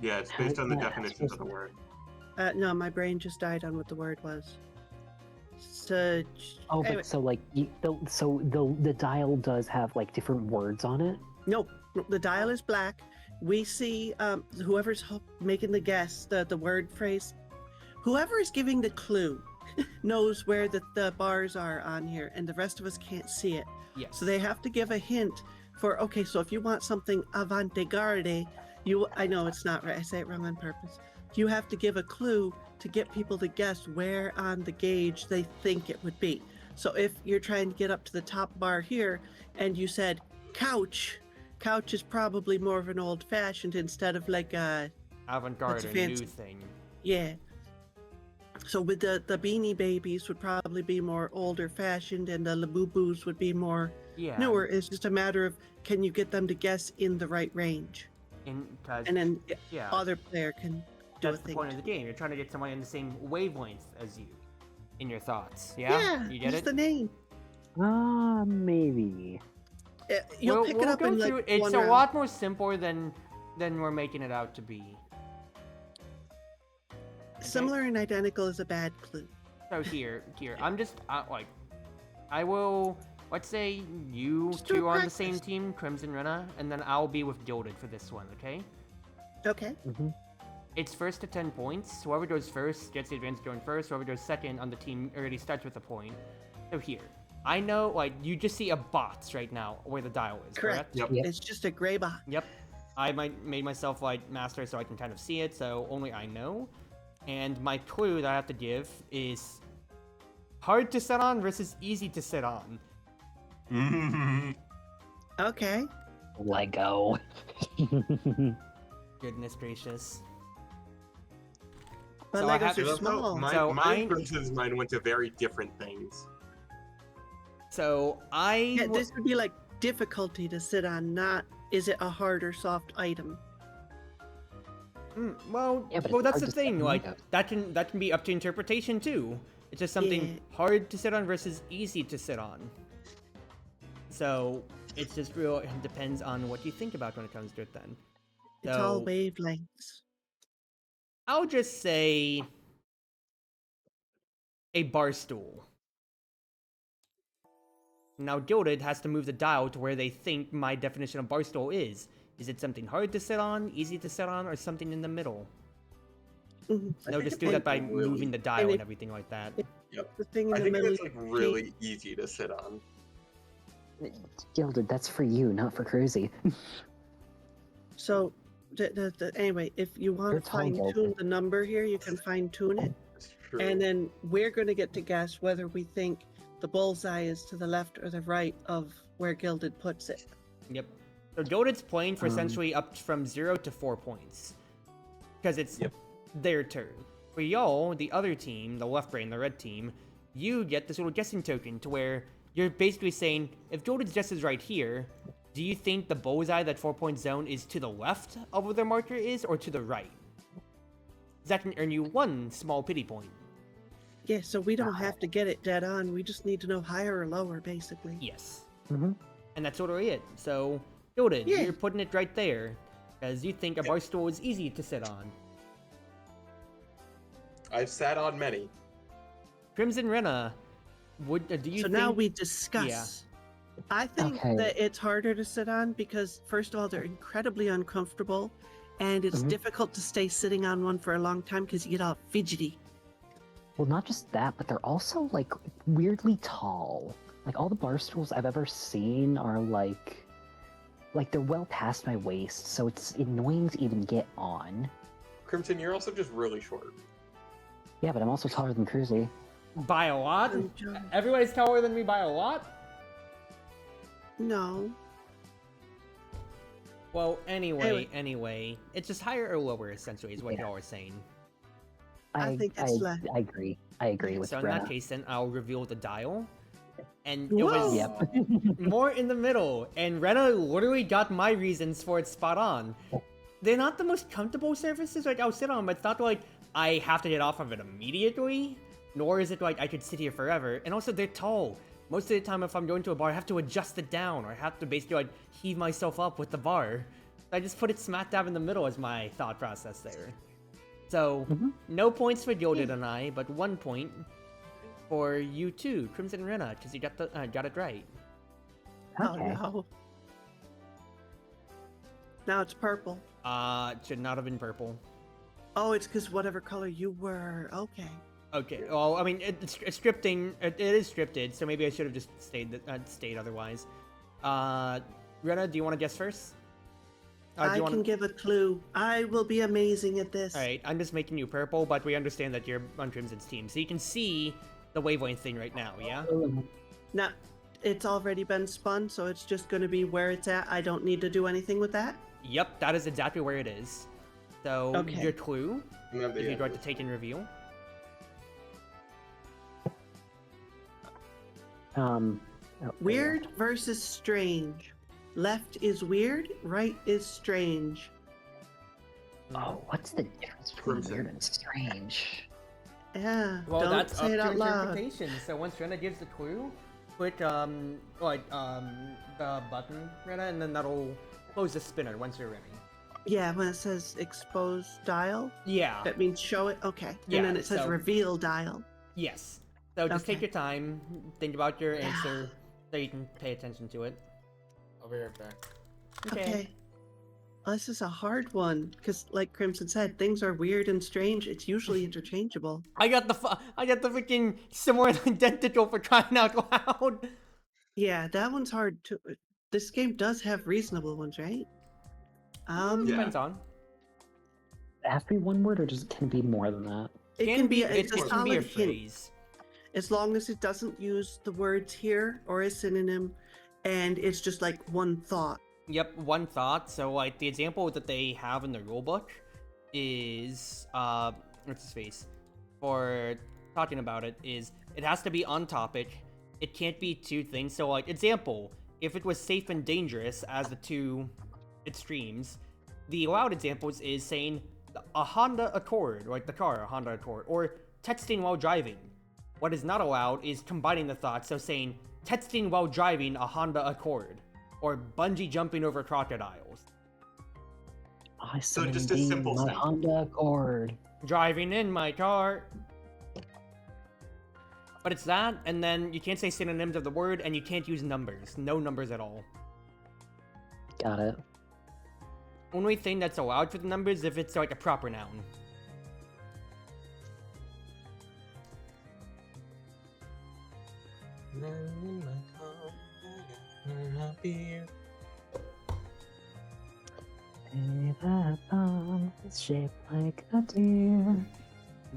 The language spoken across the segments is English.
Yeah, it's based on the definitions of the word. No, my brain just died on what the word was. So, Oh, anyway. but so like, the dial does have like different words on it. No, the dial is black. We see whoever's making the guess, the word phrase, whoever is giving the clue knows where the bars are on here, and the rest of us can't see it. Yes. So they have to give a hint for, okay, so if you want something avant-garde, I know it's not right, I say it wrong on purpose. You have to give a clue to get people to guess where on the gauge they think it would be. So if you're trying to get up to the top bar here, and you said couch is probably more of an old-fashioned instead of like a avant-garde, a new thing. Yeah. So with the Beanie Babies would probably be more older-fashioned, and the Labubu's would be more newer. It's just a matter of, can you get them to guess in the right range? And then other player can do That's the point of the game. You're trying to get someone in the same wavelength as you in your thoughts. Yeah? Yeah, You get just it? the name. Maybe. You'll pick it up in like It's one a round. lot more simpler than we're making it out to be. Similar and identical is a bad clue. So here, I'm just I will. Let's say you Just do two are on the practice. same team, Crimson Rena, and then I'll be with Gilded for this one. Okay? Okay. It's first to 10 points. Whoever goes first gets the advantage going first. Whoever goes second on the team already starts with a point. So here, I know, like, you just see a box right now where the dial is, correct? Yep. It's just a gray box. Yep. I made myself, like, master so I can kind of see it, so only I know. And my clue that I have to give is hard to sit on versus easy to sit on. Okay. Lego. Goodness gracious. But So I Legos have- are small. Mine and Crimson's mind went to very different things. So Yeah, this would be like difficulty to sit on, not is it a hard or soft item. Well, Yeah, but well, it's that's hard the to sit thing. on Like Legos. that can be up to interpretation too. It's just something Yeah. hard to sit on versus easy to sit on. So it's just real. It depends on what you think about when it comes to it. Then It's all wavelengths. I'll just say a bar stool. Now Gilded has to move the dial to where they think my definition of bar stool is. Is it something hard to sit on, easy to sit on, or something in the middle? No, just do that by moving the dial and everything like that. Yep. The thing in I the think middle. it's like really easy to sit on. Gilded, that's for you, not for Cruzy. So, anyway, if you want You're to fine tune Gilded. the number here, you can fine tune it. It's true. And then we're going to get to guess whether we think the bullseye is to the left or the right of where Gilded puts it. Yep. So Gilded's playing for essentially up from 0 to 4 points. Because it's their turn. For y'all, the other team, the left brain, the red team, you get this little guessing token to where you're basically saying, if Gilded's guess is right here, do you think the bullseye, that 4-point zone, is to the left of where the marker is, or to the right? That can earn you 1 small pity point. Yeah, so we don't have to get it dead on. We just need to know higher or lower, basically. Yes. Mm-hmm. And that's literally it. So, Gilded, Yeah. you're putting it right there. Because you think a bar stool is easy to sit on. I've sat on many. Crimson Rena, do you So think... now we discuss. Yeah. I think Okay. that it's harder to sit on because, first of all, they're incredibly uncomfortable, and it's difficult to stay sitting on one for a long time because you get all fidgety. Well, not just that, but they're also like weirdly tall. Like all the bar stools I've ever seen are like they're well past my waist, so it's annoying to even get on. Crimson, you're also just really short. Yeah, but I'm also taller than Cruzy. By a lot? Good job. Everybody's taller than me by a lot? No. Well, anyway, it's just higher or lower, essentially, is what y'all are saying. I think it's less. I agree. I agree with So in Brenna. that case, then I'll reveal the dial. And it Whoa! was Yep. more in the middle. And Rena literally got my reasons for it spot on. They're not the most comfortable surfaces like I'll sit on, but it's not like I have to get off of it immediately. Nor is it like I could sit here forever. And also, they're tall. Most of the time, if I'm going to a bar, I have to adjust it down, or I have to basically like heave myself up with the bar. I just put it smack dab in the middle as my thought process there. So, Mhm. no points for Gilded and I, but 1 point for you too, Crimson Rena, because you got it right. Oh Okay. no. Now it's purple. It should not have been purple. Oh, it's because whatever color you were. Okay. Okay, well, I mean, it's scripting. It is scripted, so maybe I should have just stayed otherwise. Rena, do you want to guess first? I can give a clue. I will be amazing at this. All right, I'm just making you purple, but we understand that you're on Crimson's team, so you can see the wavelength thing right now. Yeah. Now, it's already been spun, so it's just going to be where it's at. I don't need to do anything with that. Yep, that is exactly where it is. So Okay. your clue, Remember, if yeah, you'd like to take in reveal. Oh, Weird versus strange. Left is weird, right is strange. Oh, what's the difference between Crimson. weird and strange? Yeah, Well, don't that's say it up out to loud. interpretation. So once Rena gives the clue, click the button, Rena, and then that'll close the spinner once you're ready. Yeah, when it says expose dial, Yeah. that means show it. Okay. Yeah, And then it says so- reveal dial. Yes. So just take Okay. your time, think about your answer, so you can pay attention to it. I'll be right back. Okay. Well, this is a hard one because, like Crimson said, things are weird and strange. It's usually interchangeable. I got the freaking similar and identical for crying out loud. Yeah, that one's hard to. This game does have reasonable ones, right? Yeah. Depends on. It has to be one word, or can it be more than that? It can be. It It's a can be solid a hint, phrase. as long as it doesn't use the words here or a synonym, and it's just like one thought. Yep, one thought. So like the example that they have in their rulebook is what's his face? For talking about it is it has to be on topic. It can't be two things. So like example, if it was safe and dangerous as the two extremes, the allowed examples is saying a Honda Accord, like the car, a Honda Accord, or texting while driving. What is not allowed is combining the thoughts, so saying texting while driving a Honda Accord, or bungee jumping over crocodiles. I So said just a simple my sentence. Honda Accord. Driving in my car. But it's that, and then you can't say synonyms of the word, and you can't use numbers. No numbers at all. Got it. Only thing that's allowed for the numbers is if it's like a proper noun. Hey, that bomb is shaped like a deer.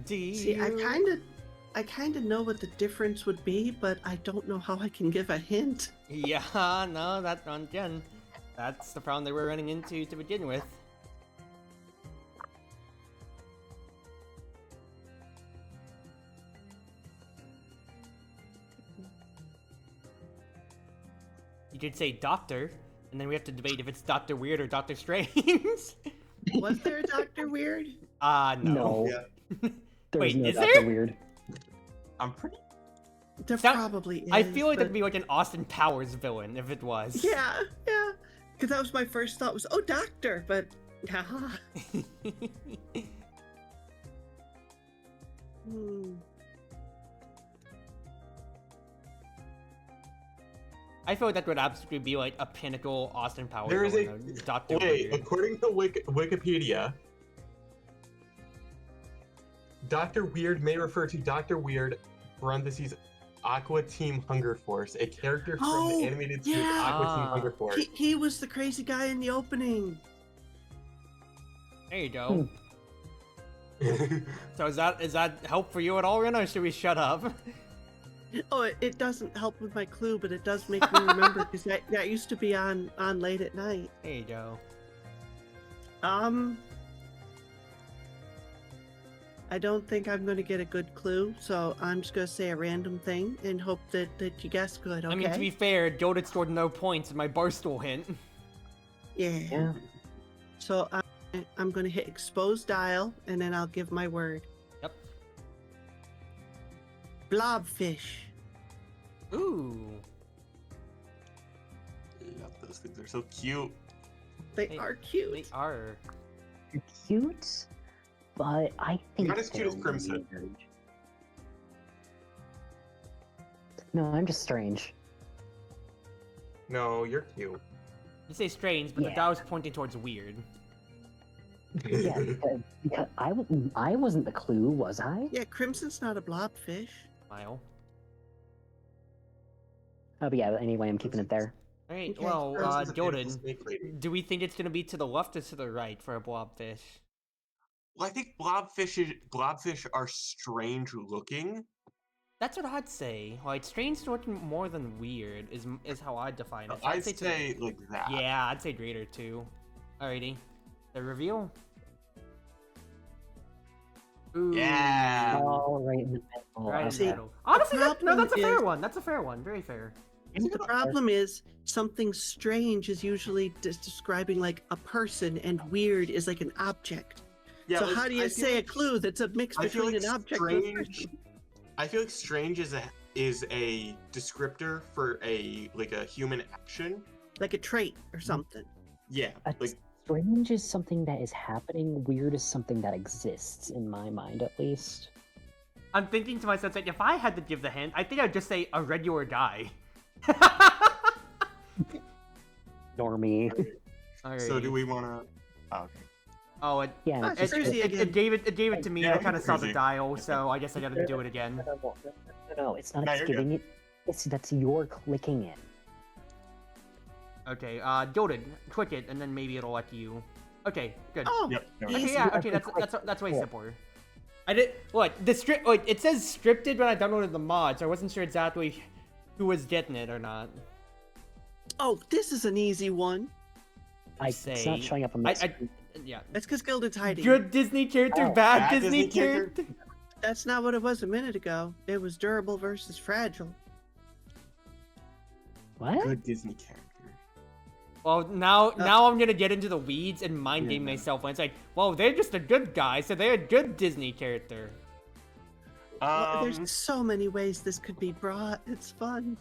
See, I kind of know what the difference would be, but I don't know how I can give a hint. Yeah, no, again, that's the problem that we're running into to begin with. You could say doctor, and then we have to debate if it's Dr. Weird or Dr. Strange. Was there a Dr. Weird? No. No. Yeah. There's Wait, no is Dr. there? Weird. I'm pretty. There Sound- probably is. I feel like but... that'd be like an Austin Powers villain if it was. Yeah, yeah. Because that was my first thought was, oh, doctor, but I feel like that would absolutely be like a pinnacle Austin Powers There is a villain, Dr. wait. Weird. According to Wikipedia, Dr. Weird may refer to Dr. Weird (parentheses Aqua Team Hunger Force), a character from Oh, the animated series yeah. Aqua Team Ah. Hunger Force. he was the crazy guy in the opening. There you go. So is that help for you at all, Rena, or should we shut up? Oh, it doesn't help with my clue, but it does make me remember because that used to be on late at night. There you go. I don't think I'm going to get a good clue, so I'm just going to say a random thing and hope that you guess good, okay? I mean, to be fair, Jodit scored no points in my Barstool hint. Yeah. So I'm going to hit expose dial, and then I'll give my word. Yep. Blobfish. Ooh. Love those things. They're so cute. They are cute. They are. They're cute, but I think Not as cute as they're Crimson. weird. No, I'm just strange. No, you're cute. You say strange, but the Yeah. dial is pointing towards weird. Yeah, because I wasn't the clue, was I? Yeah, Crimson's not a blobfish. Smile. Oh, but yeah. Anyway, I'm keeping it there. All right. Okay, Well, Crimson's a beautiful Jordan, snake lady. do we think it's gonna be to the left or to the right for a blobfish? Well, I think blobfish are strange looking. That's what I'd say. Like, strange looking more than weird is how I'd define it. So I'd to the- say like that. Yeah, I'd say greater too. Alrighty. The reveal. Ooh. Yeah. Oh, right in the middle. Right in See, the middle. Honestly, no, problem that's a fair is- one. That's a fair one. Very fair. The problem is something strange is usually describing like a person, and weird is like an object. Yeah, so like, how do I you feel say like- a clue that's a mix I feel between like an object and a strange. person? I feel like strange is a descriptor for a human action. Like a trait or something. Yeah, like Strange is something that is happening. Weird is something that exists, in my mind, at least. I'm thinking to myself that if I had to give the hint, I think I'd just say a regular die. Normie. so. Do we want to? Oh, okay. Oh, Yeah, Ah, it's it's just- Cruzy again. it gave it to me. Yeah, I kind of saw the Cruzy. dial, so I guess I gotta do it again. No, it's not No, us you're giving it. That's your clicking it. Okay, Jordan, click it, and then maybe it'll let you. Okay, good. Oh, Yep. no, Okay, easy. yeah, okay, that's way simpler. I did what the strip. Like it says scripted when I downloaded the mod, so I wasn't sure exactly who was getting it or not. Oh, this is an easy one. It's not showing up on my screen. Yeah. That's because Gilded's hiding. Good Disney character, Oh, bad bad Disney Disney character? character. That's not what it was a minute ago. It was durable versus fragile. What? Good Disney character. Well, now I'm gonna get into the weeds and mind game Yeah. myself when it's like, well, they're just a good guy, so they're a good Disney character. Well, there's so many ways this could be brought. It's fun.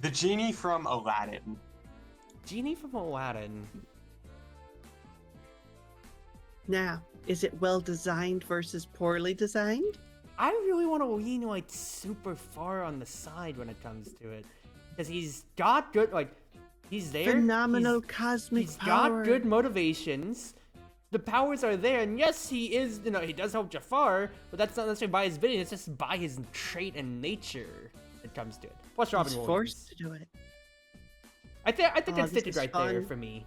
The genie from Aladdin. Genie from Aladdin. Now, is it well designed versus poorly designed? I don't really want to lean like super far on the side when it comes to it, because he's got good he's there. Phenomenal he's, cosmic He's power. got good motivations. The powers are there, and yes, he is. He does help Jafar, but that's not necessarily by his bidding. It's just by his trait and nature that comes to it. Plus, Robin He's Williams. forced to do it. I think Oh, it's this stated is right there fun. for me.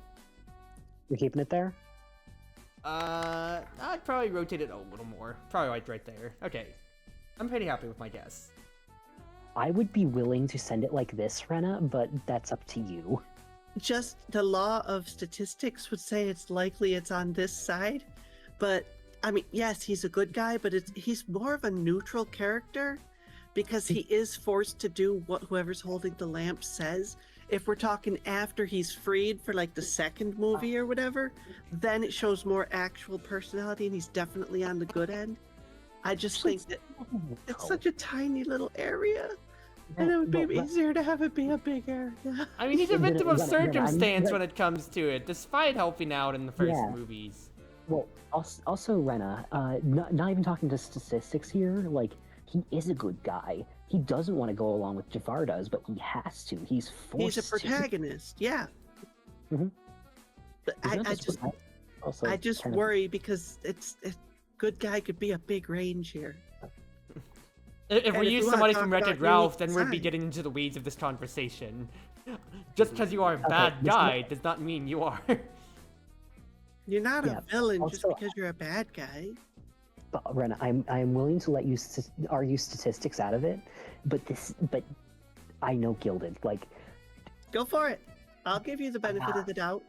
You're keeping it there? I'd probably rotate it a little more. Probably right there. Okay, I'm pretty happy with my guess. I would be willing to send it like this, Rena, but that's up to you. Just the law of statistics would say it's likely it's on this side. But, I mean, yes, he's a good guy, but he's more of a neutral character because he is forced to do what whoever's holding the lamp says. If we're talking after he's freed for like the second movie or whatever, then it shows more actual personality and he's definitely on the good end. I just think that it's such a tiny little area and it would be easier to have it be a big area. I mean, he's a Yeah, victim of Rena, circumstance Rena, when it comes to it, despite helping out in the first Yeah. movies. Well, also Rena, not even talking to statistics here, like, he is a good guy. He doesn't want to go along with Jafar does, but he has to. He's forced He's a to. protagonist, yeah. Mhm. But He's not I just also I just kind of- worry because it's good guy could be a big range here. If And we if use we wanna somebody talk from about Wreck-It unique Ralph, then we'd be design. getting into the weeds of this conversation. Just because you are a bad this guy does not mean you are. You're not Yeah, a villain just also- because you're a bad guy. But Rena, I'm willing to let you argue statistics out of it, but I know Gilded. Like, Go for it. I'll give you the benefit of the doubt.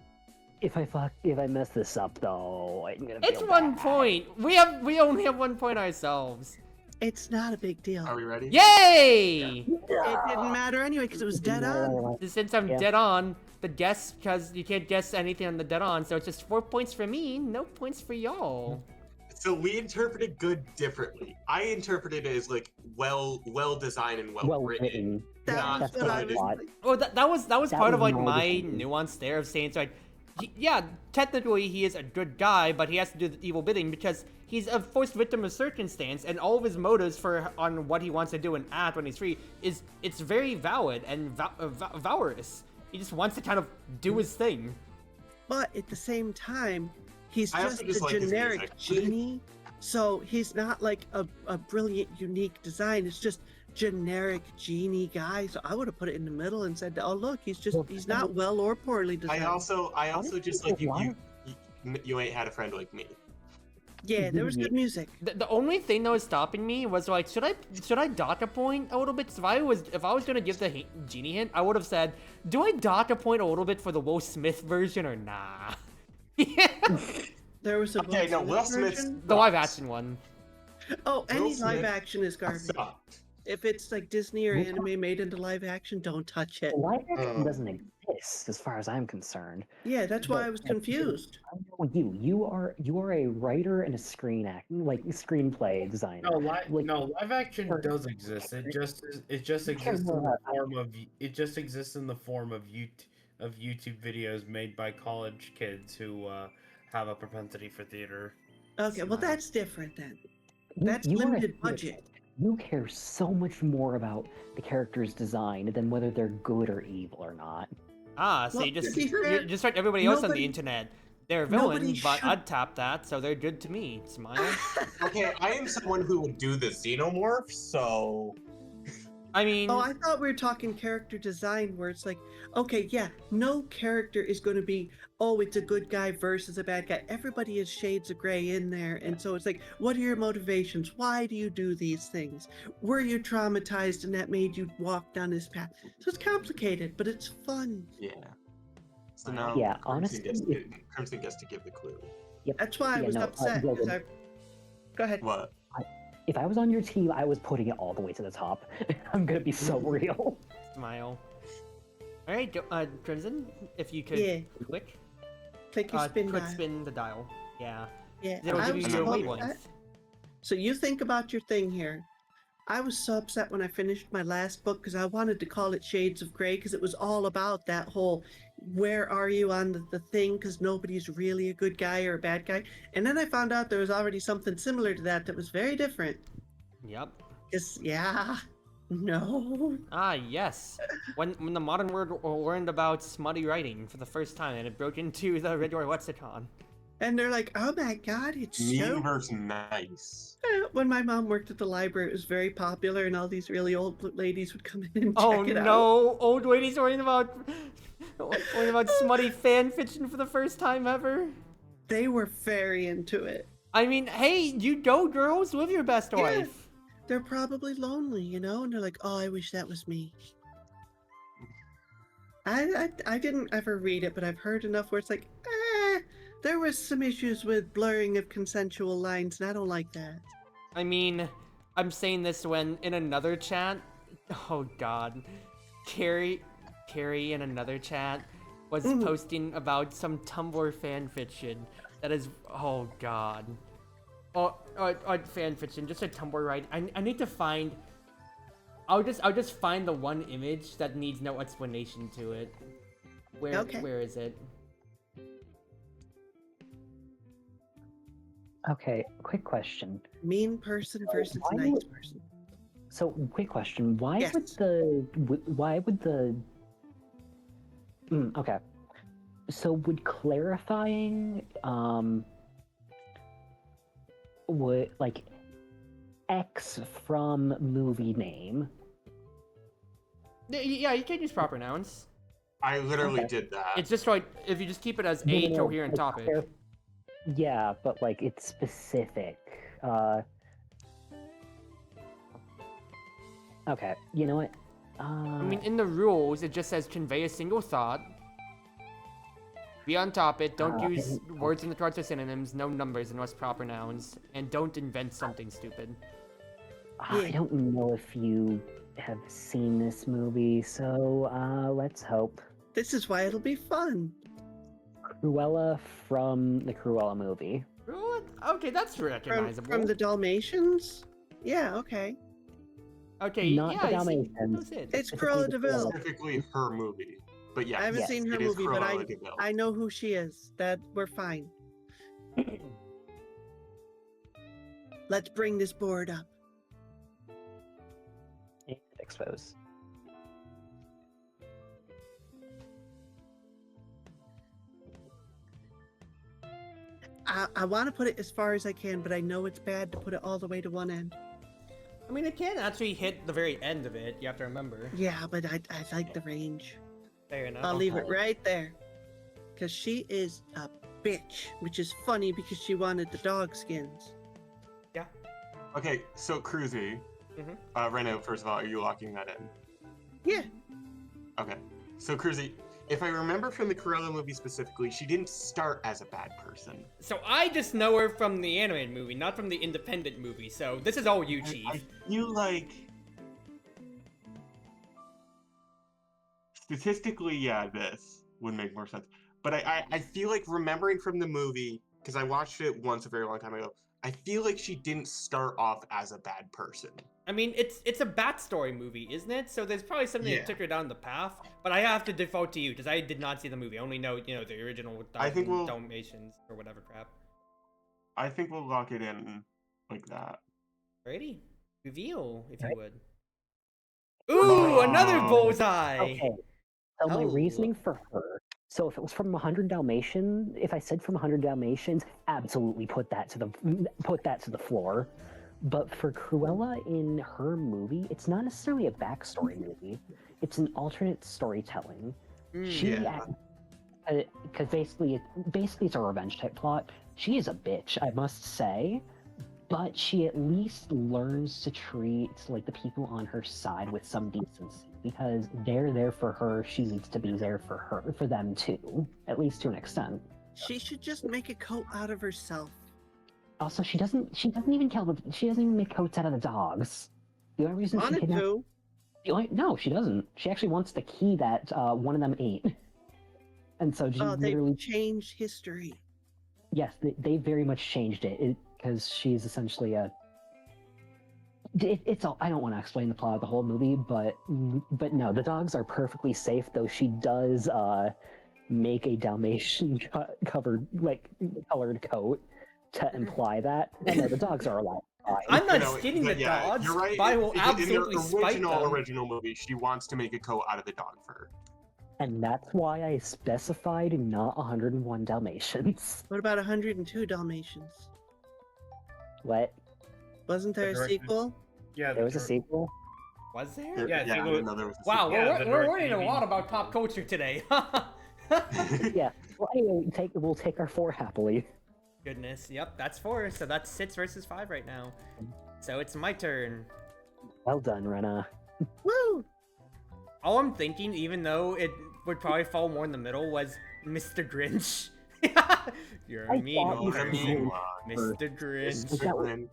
if I mess this up though, I'm gonna. It's feel 1 bad. point. We only have 1 point ourselves. It's not a big deal. Are we ready? Yay! It didn't matter anyway because it was dead on. Since I'm Yeah. dead on, the guess, because you can't guess anything on the dead on, so it's just 4 points for me, no points for y'all. So we interpreted good differently. I interpreted it as like well designed and well written. Yeah, That Not was that's what what I I was thought. like. Well, that was That part of was like my my understanding. nuance there of saying it's like yeah, technically he is a good guy, but he has to do the evil bidding because he's a forced victim of circumstance, and all of his motives on what he wants to do and act when he's free it's very valid and valorous. He just wants to kind of do his thing. But at the same time, he's I just also just a like his generic music. genie. So he's not like a brilliant, unique design. It's just generic genie guy. So I would have put it in the middle and said, "Oh, look, he's not well or poorly designed." I also just like you ain't had a friend like me. Yeah, there was good music. The only thing that was stopping me was like, should I dock a point a little bit? So if I was gonna give the genie hint, I would have said, do I dock a point a little bit for the Will Smith version or nah? Yeah. There was a Will Smith's version? The live action one. Oh, any Will live Smith action is garbage. sucked. If it's like Disney or anime made into live action, don't touch it. Live action doesn't exist, as far as I'm concerned. Yeah, that's why I was But, confused. I know you. You are a writer and a screenplay designer. Live action does exist. It just exists in the form of YouTube videos made by college kids who have a propensity for theater. Okay, well that's different then. You- That's you are a limited theater budget. You care so much more about the character's design than whether they're good or evil or not. Ah, so Well, you just to be fair, just like everybody else on the nobody- internet. They're nobody villains, but should- I'd tap that, so they're good to me. Smile. Okay, I am someone who would do the xenomorph, so I mean, Oh, I thought we were talking character design where it's like, okay, yeah, no character is going to be, oh, it's a good guy versus a bad guy. Everybody is shades of gray in there. And so it's like, what are your motivations? Why do you do these things? Were you traumatized and that made you walk down this path? So it's complicated, but it's fun. yeah. So now Yeah, Crimson honestly, Crimson gets to give the clue. That's why I was upset. 'Cause Logan, Go ahead. What? if I was on your team, I was putting it all the way to the top. I'm gonna be so real. smile. All right, Crimson, if you could Yeah. click, Click your spin quick dial. spin the dial. Yeah, Yeah, it'll I give was you so your upset. wavelength. So you think about your thing here. I was so upset when I finished my last book because I wanted to call it Shades of Grey because it was all about that whole where are you on the thing because nobody's really a good guy or a bad guy. And then I found out there was already something similar to that was very different. Yep. No. Ah, yes. When the modern world learned about smutty writing for the first time, and it broke into the regular lexicon. And they're like, oh my god, it's Mean so... versus nice. When my mom worked at the library, it was very popular and all these really old ladies would come in and check Oh it out. no, old ladies worrying about smutty fan fiction for the first time ever. They were very into it. I mean, hey, you go girls, live your best Yeah. life. They're probably lonely, you know, and they're like, "Oh, I wish that was me." I didn't ever read it, but I've heard enough where it's like, there was some issues with blurring of consensual lines, and I don't like that. I mean, I'm saying this when in another chat, oh god, Carrie in another chat was posting about some Tumblr fan fiction that is, oh god. Oh, fan fiction, just a Tumblr right. I need to find. I'll just find the one image that needs no explanation to it. Where is it? Okay, quick question. Mean person versus why nice would- person. So, quick question. Why Yes. would the okay. So would clarifying would like X from movie name? Yeah, you can use proper nouns. I literally Okay. did that. It's just like if you just keep it as No, a no, no, coherent like, topic. Yeah, but like it's specific. Okay, you know what? I mean, in the rules, it just says convey a single thought. Be on top it. Don't use words in the cards or synonyms. No numbers unless proper nouns, and don't invent something stupid. I don't know if you have seen this movie, so let's hope. This is why it'll be fun. Cruella from the Cruella movie. What? Okay, that's recognizable. From the Dalmatians? Yeah, okay. Okay, Not yeah, the I see. Dalmatians. That's it. It's Cruella de Vil. Specifically her movie. But yeah, I haven't Yes, seen her it is movie, but Cruella de Vil. I know who she is. That we're fine. Let's bring this board up. And expose. I want to put it as far as I can, but I know it's bad to put it all the way to one end. I mean, it can actually hit the very end of it. You have to remember. Yeah, but I like the range. Fair enough. I'll leave it right there. Because she is a bitch, which is funny because she wanted the dog skins. Yeah. Okay, so Cruzy, Reno, first of all, are you locking that in? Yeah. Okay, so Cruzy, if I remember from the Cruella movie specifically, she didn't start as a bad person. So I just know her from the animated movie, not from the independent movie. So this is all you, Chief. I feel like statistically, yeah, this would make more sense. But I feel like remembering from the movie, because I watched it once a very long time ago, I feel like she didn't start off as a bad person. I mean, it's a Bat Story movie, isn't it? So there's probably something that took her down the path. But I have to default to you because I did not see the movie. I only know, the original Dalmatians or whatever crap. I think we'll lock it in like that. Alrighty. Reveal, if you would. Ooh, another bullseye! Okay. So my Oh. reasoning for her. So if it was from 100 Dalmatians, if I said from 100 Dalmatians, absolutely put that to the floor. But for Cruella in her movie, it's not necessarily a backstory movie. It's an alternate storytelling. Because basically it's a revenge type plot. She is a bitch, I must say, but she at least learns to treat like the people on her side with some decency. Because they're there for her, she needs to be there for them too, at least to an extent. She should just make a coat out of herself. Also, she doesn't even make coats out of the dogs. The only reason she kidnapped... No, she doesn't. She actually wants the key that one of them ate. And so she literally... They changed history. Yes, they very much changed it, because she's essentially a... It's all. I don't want to explain the plot of the whole movie, but no, the dogs are perfectly safe. Though she does make a Dalmatian colored coat to imply that. No, the dogs are alive. I'm not skinning the dogs. You're right. But I will absolutely in spite the them. original movie, she wants to make a coat out of the dog fur. And that's why I specified not 101 Dalmatians. What about 102 Dalmatians? What? Wasn't there a sequel? Yeah, There was a sequel? Was there? Yeah, I didn't know there was a Wow, sequel. we're learning a lot about pop culture today. Yeah. Well, anyway, we'll take our 4 happily. Goodness, yep, that's 4. So that's 6 versus 5 right now. So it's my turn. Well done, Rena. Woo! All I'm thinking, even though it would probably fall more in the middle, was Mr. Grinch. You're I a mean thought you one, were Mr. Grinch.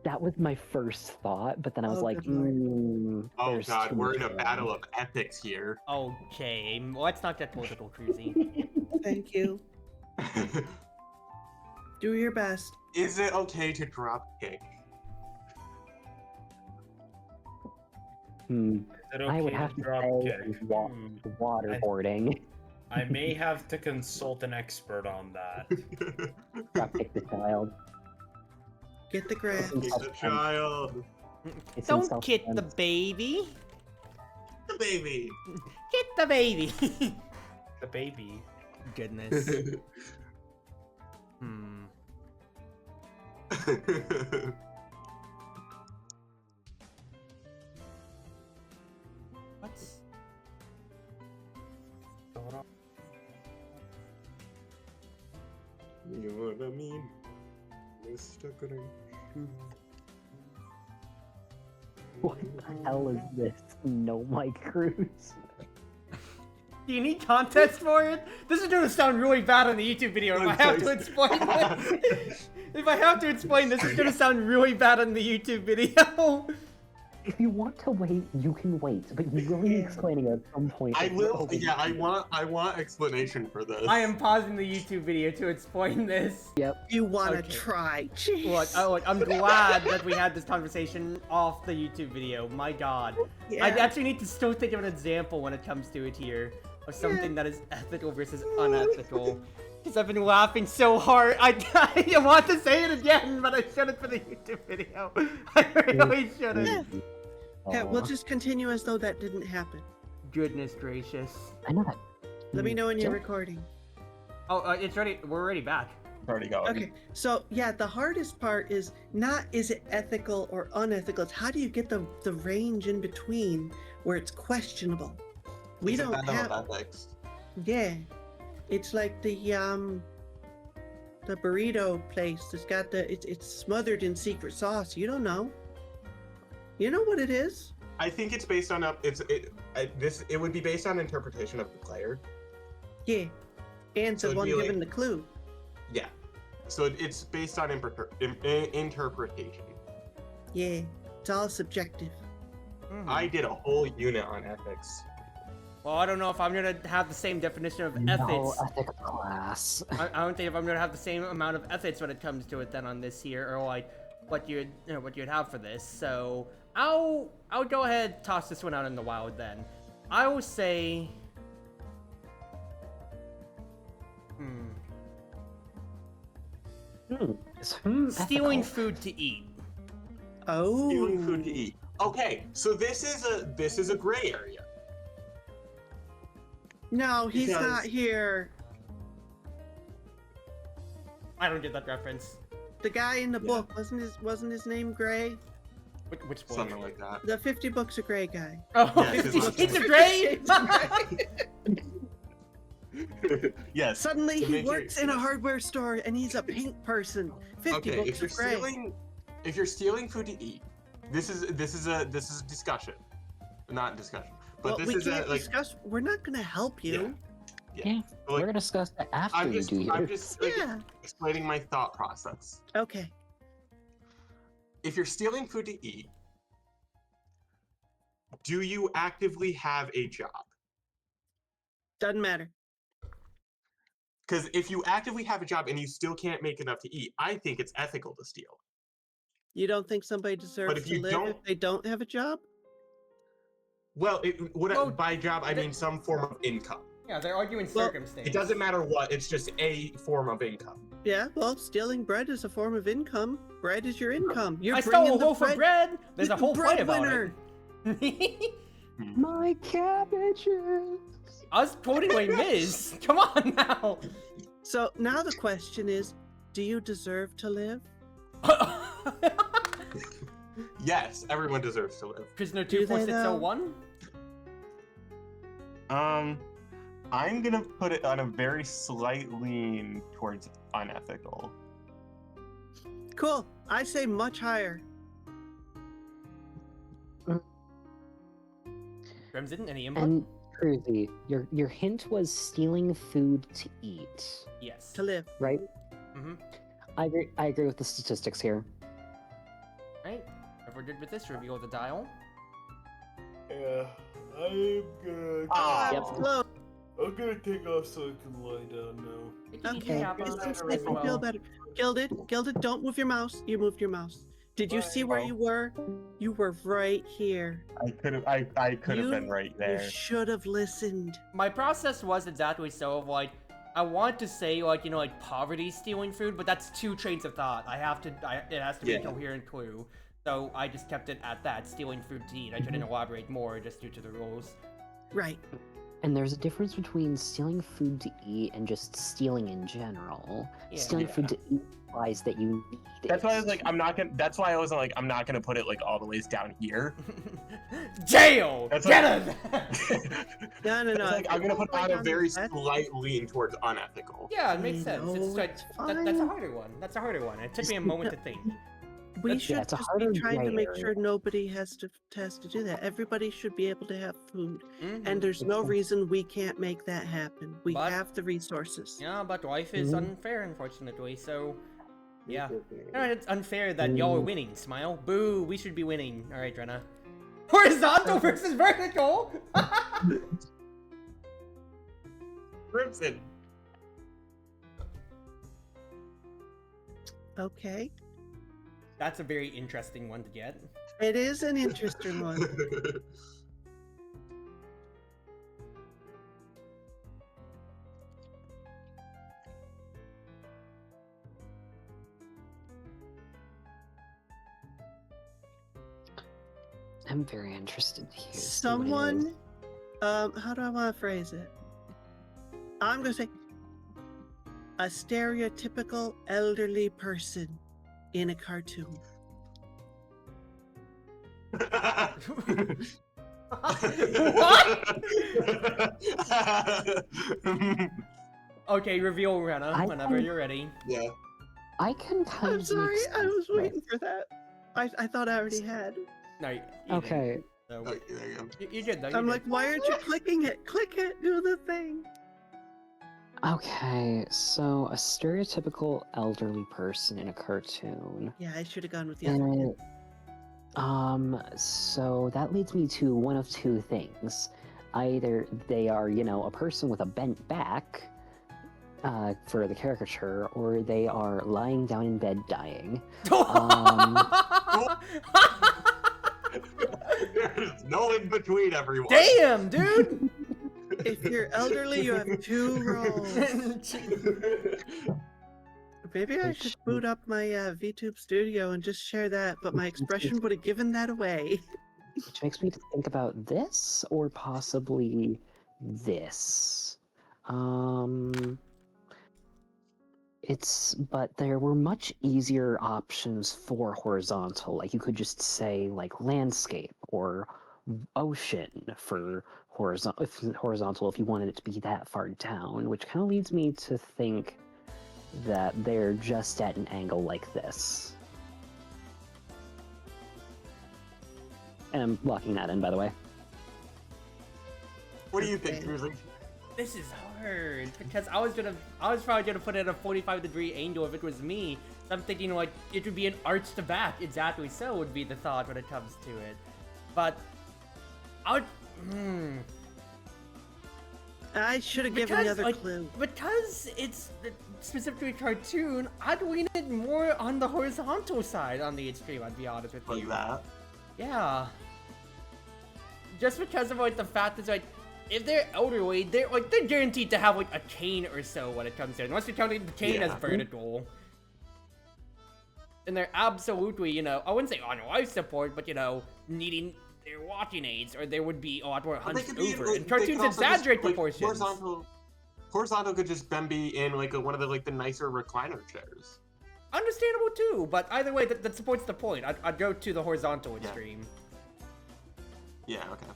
That was my first thought, but then I was like, good lord. Oh there's god, too we're much in a going battle on. of epics here. Okay, let's not get political, Cruzy. Thank you. Do your best. Is it okay to drop kick? Is it okay I would have to drop say kick? waterboarding. I may have to consult an expert on that. Drop kick the child. Get the grass. Kick the child. It's in Don't kick the self-defense. baby. The baby. Kick the baby. The baby. Goodness. What's... You know what I mean? Mr. Grinch. What the hell is this? No Mike Cruz. Do you need context for it? This is gonna sound really bad on the YouTube video if I have to explain this. If I have to explain this, it's gonna sound really bad on the YouTube video. If you want to wait, you can wait, but you will need explaining it at some point. I will. Yeah, I want explanation for this. I am pausing the YouTube video to explain this. You want to Okay. try? Jeez. Look, I'm glad that we had this conversation off the YouTube video. My God, Yeah. I actually need to still think of an example when it comes to it here of something that is ethical versus unethical. Because I've been laughing so hard. I want to say it again, but I shouldn't for the YouTube video. I really shouldn't. Yeah. Yeah, we'll just continue as though that didn't happen. Goodness gracious. I know that. Let me know when you're Yeah. recording. Oh, it's ready. We're already back. already going. Okay, so yeah, the hardest part is not is it ethical or unethical, it's how do you get the range in between where it's questionable. We It's a don't battle have, of ethics. yeah, it's like the burrito place that's got it's smothered in secret sauce. You don't know. You know what it is? I think it's based on it would be based on interpretation of the player. Yeah, and So the it'd one be like- given the clue. Yeah. So it's based on interpretation. Yeah, it's all subjective. Mhm. I did a whole unit on ethics. Well, I don't know if I'm gonna have the same definition of No ethics. ethics class. I don't think if I'm gonna have the same amount of ethics when it comes to it then on this here, or like what you'd have for this. So I'll go ahead and toss this one out in the wild then. I will say, stealing ethical? food to eat. Oh, Stealing food to eat. Okay, so this is a gray area. No, he's Because- not here. I don't get that reference. The guy in the Yeah. book wasn't his name Gray? Which book? Something like that. The 50 Books of Gray guy. Oh, Yeah, 50 it's- Shades of Grey. Yes. Suddenly to he make your- works in a hardware store and he's a pink person. 50 Okay, Books of Gray. if you're stealing food to eat, this is a discussion, not discussion, but Well, this we is can't a like discuss. We're not going to help you. Yeah, But, we're like, gonna discuss that after I'm you just do I'm yours. just like, Yeah. explaining my thought process. Okay. If you're stealing food to eat, do you actively have a job? Doesn't matter. Because if you actively have a job and you still can't make enough to eat, I think it's ethical to steal. You don't think somebody deserves if to you live don't- if they don't have a job? Well, Well, by job I the- mean some form of income. Yeah, they're arguing Well, circumstance. It doesn't matter what; it's just a form of income. Yeah, well, stealing bread is a form of income. Bread is your income. You're I stole bringing a the loaf of bread. There's a whole fight about breadwinner. it. My cabbages. I was quoting Les Mis. Come on now. So now the question is, do you deserve to live? Yes, everyone deserves to live. Prisoner Do they, 24601. I'm gonna put it on a very slight lean towards unethical. Cool. I say much higher. Crimson, any input? And Cruzy, your hint was stealing food to eat, Yes. To live. right? Mm-hmm. I agree with the statistics here. Right. If we're good with this, reveal the dial. Yeah, I'm good. Ah, Yep. Close. I'm gonna take off so I can lie down now. Okay. Yeah, Just but- to make you feel better. Gilded, don't move your mouse. You moved your mouse. Did you see where Oh. you were? You were right here. I could have You- been right You there. should have listened. My process was exactly so of like, I want to say like, like poverty stealing food, but that's two trains of thought. It has to be a Yeah. coherent clue. So I just kept it at that, stealing food to eat. I couldn't elaborate more just due to the rules. Right. And there's a difference between stealing food to eat and just stealing in general. Yeah. Stealing Yeah. food to eat implies that you need it. That's why I was like, that's why I wasn't like, I'm not gonna put it like all the ways down here. Jail! That's Get like- him! No. It's like, I'm gonna put on a very That's- slight lean towards unethical. Yeah, it makes sense. It's No, like, it's that's a fine. harder one. That's a harder one. It took me a moment to think. We Yeah, should it's a just harder be trying to make gray sure nobody has to do that. Everybody should be able to have food, Mhm. and there's no reason we can't make that happen. We But- have the resources. Yeah, but life is Mhm. unfair, unfortunately, so... Yeah. Alright, it's unfair that y'all are winning, Smile. Boo, we should be winning. Alright, Drenna. Horizontal versus vertical. Crimson. Okay. That's a very interesting one to get. It is an interesting one. I'm very interested to hear. see what it Someone, is. how do I want to phrase it? I'm gonna say a stereotypical elderly person in a cartoon. What? Okay, reveal Rena I whenever think- you're ready. Yeah. I can kind I'm of. sorry, make I sense was of it. waiting for that. I thought I already had. No, you Okay. didn't, so- Oh, there you go. You did though. You I'm did. like, why aren't you clicking it? Click it, do the thing. Okay, so a stereotypical elderly person in a cartoon. Yeah, I should have gone with the other one. So that leads me to one of two things. Either they are, a person with a bent back, for the caricature, or they are lying down in bed dying. There's no in between, everyone. Damn, dude. If you're elderly, you have two roles. Maybe I should boot up my VTube studio and just share that, but my expression would have given that away. Which makes me think about this, or possibly this. But there were much easier options for horizontal. Like you could just say like landscape or ocean for horizontal if you wanted it to be that far down, which kind of leads me to think that they're just at an angle like this. And I'm locking that in, by the way. What do you think, Cruz? This is hard because I was probably gonna put it at a 45-degree angle if it was me. So I'm thinking like it would be an arch to back. Exactly so would be the thought when it comes to it. But I would. I should have given the other clue. Because it's specifically a cartoon, I'd lean it more on the horizontal side on the extreme, I'd be honest with Like you. that? Yeah. Just because of like the fact that like if they're elderly, they're guaranteed to have like a chain or so when it comes to it. Unless you're counting the chain as Yeah. vertical. And they're absolutely, I wouldn't say on life support, but needing their walking aids, or there would be a lot more But they hunched could be, over. like, And they cartoons could also just, exaggerate like, proportions. Horizontal could just then be in like one of the nicer recliner chairs. Understandable too, but either way, that supports the point. I'd go to the horizontal extreme. Yeah, okay.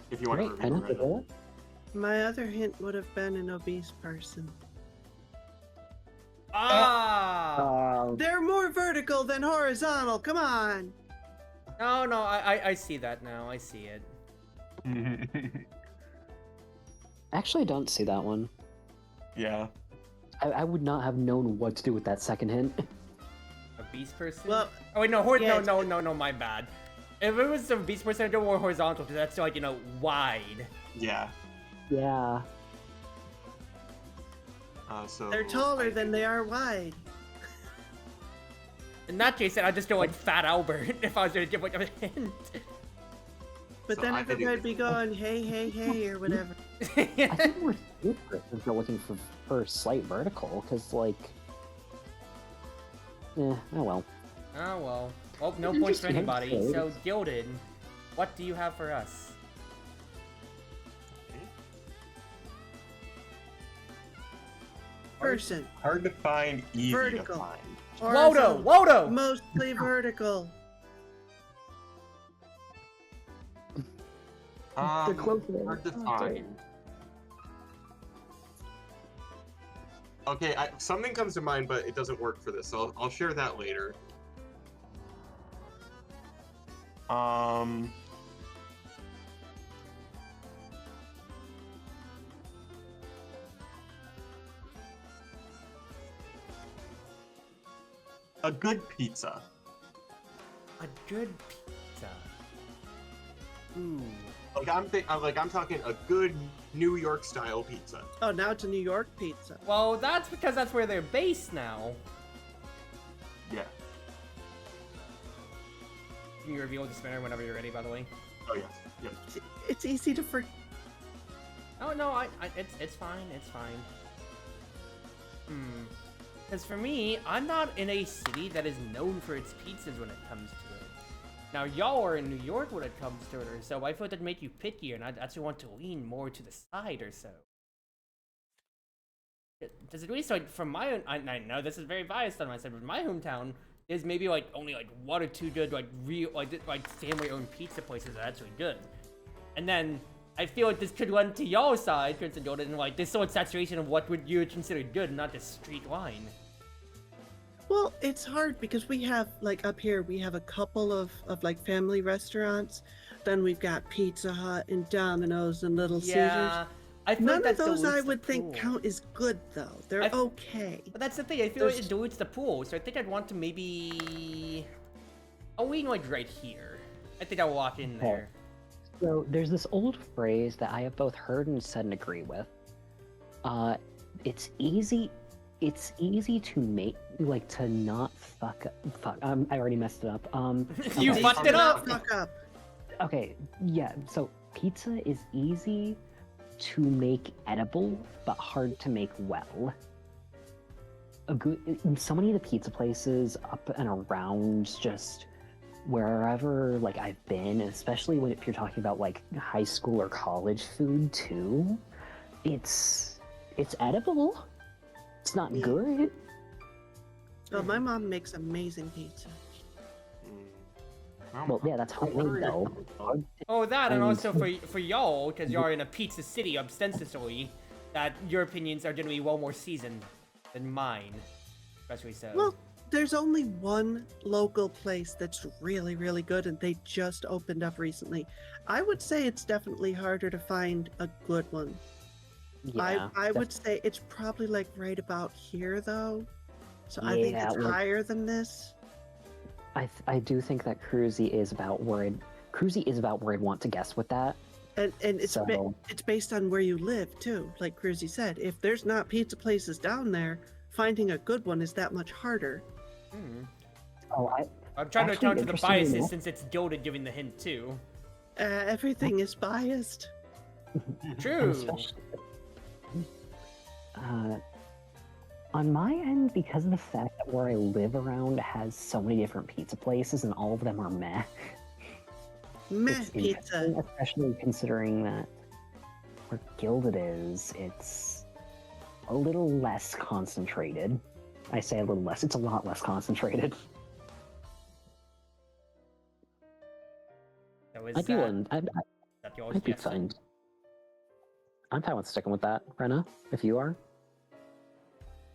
If you want Great, to I know review the it. My other hint would have been an obese person. Ah! They're more vertical than horizontal, come on! No, I see that now. I see it. Actually, I don't see that one. Yeah. I would not have known what to do with that second hint. A beast person? Well, oh wait, no, yeah, no, my bad. If it was a beast person, I'd go more horizontal, because that's like, wide. Yeah. Yeah. So they're taller than they are wide. In that case, then I'd just go like Fat Albert, if I was gonna give like a hint. But So then I think everybody'd be going, hey, or whatever. I think we're super if you're looking for slight vertical, because, like... oh well. Oh well. Well, no Didn't points for just yank anybody. those. So, Gilded, what do you have for us? Person. Hard to find, easy Vertical. to find. Horizontal. Wodo! Mostly vertical. closer. Hard to Oh, find. Okay, something comes to mind, but it doesn't work for this, so I'll share that later. A good pizza. A good pizza. Ooh. I'm talking a good New York style pizza. Oh, now it's a New York pizza. Well, that's because that's where they're based now. Yeah. Can you reveal the spinner whenever you're ready, by the way? Oh yes. Yep. It's easy to forget. Oh no, it's fine, it's fine. Because for me, I'm not in a city that is known for its pizzas when it comes to it. Now, y'all are in New York when it comes to it, or so I feel that'd make you pickier, and I'd actually want to lean more to the side or so. Does it really? So, like, from my own, I know this is very biased on my side, but my hometown is maybe like only like 1 or 2 good like real like family-owned pizza places that are actually good, and then I feel like this could run to y'all's side, Chris and Jordan, like this sort of saturation of what would you consider good, not just straight line. Well, it's hard because we have, like, up here, we have a couple of like family restaurants. Then we've got Pizza Hut and Domino's and Little Yeah, Caesars. I feel None like that of those I dilutes the would think pool. count as good, though. They're okay. But that's the thing, I feel like There's- it dilutes the pool, so I think I'd want to maybe... I'll lean like right here. I think I'll walk in there. So there's this old phrase that I have both heard and said and agree with. It's easy to make, like, to not fuck. I already messed it up. You okay, fucked it up! Fuck up. Okay, yeah. So pizza is easy to make edible, but hard to make well. So many of the pizza places up and around just wherever like I've been, especially if you're talking about like high school or college food too, it's edible. It's not good. Oh, my mom makes amazing pizza. Well, yeah, that's hard though. Oh, that, and Um, also for y'all, because y'all are in a pizza city ostensibly, that your opinions are generally well more seasoned than mine, especially so. Well, there's only one local place that's really, really good, and they just opened up recently. I would say it's definitely harder to find a good one. Yeah, I would say it's probably like right about here, though. So I think Yeah, it's well- higher than this. I do think that Cruzy is about where I'd want to guess with that. And it's So- it's based on where you live too. Like Cruzy said, if there's not pizza places down there, finding a good one is that much harder. Oh, I'm trying to actually, account for the interestingly biases enough- since it's Gilded giving the hint too. Everything is biased. True. especially- on my end, because of the fact that where I live around has so many different pizza places and all of them are meh. Meh It's pizza. interesting, especially considering that where Gilded is, it's a little less concentrated. I say a little less, it's a lot less concentrated. So is I'd be that, willing, that y'all's I'd be guess? fine. I'm fine with sticking with that, Brenna, if you are.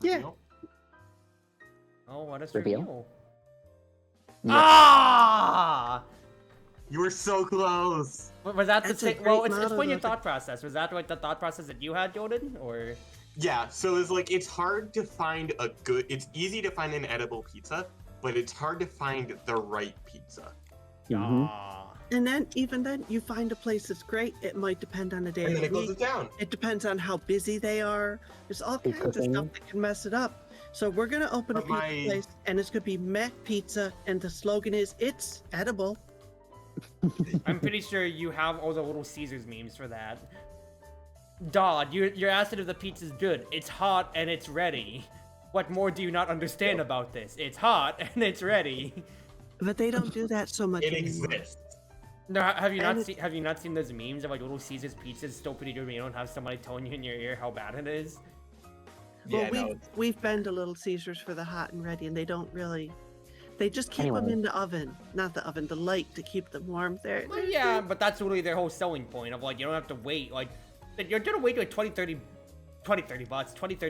Yeah. Oh, what is Reveal? reveal? Yeah. Ah! You were so close. Was that the That's a same? Well, great it's motto, explain your though. thought process. Was that like the thought process that you had, Jordan, or? Yeah, so it's like it's hard to find a good. It's easy to find an edible pizza, but it's hard to find the right pizza. Mhm. Ah. And then, even then, you find a place that's great. It might depend on the day And of then the it week. goes down. It depends on how busy they are. There's all They kinds of cooking. stuff that can mess it up. So we're gonna open a But pizza my- place, and it's gonna be meh pizza, and the slogan is "It's edible." I'm pretty sure you have all the Little Caesars memes for that. Dodd, you're asking if the pizza's good. It's hot and it's ready. What more do you not understand about this? It's hot and it's ready. But they don't do that so much It anymore. exists. No, have you And not seen? Have you not seen those memes of like Little Caesars pizza's still pretty good when you don't have somebody telling you in your ear how bad it is? Well, Yeah, no. we've been to Little Caesars for the hot and ready, and they don't really. They just keep them Anyway. in the oven, not the oven, the light to keep them warm. There. Well, yeah, but that's really their whole selling point of like you don't have to wait. Like you're gonna wait like 20, 30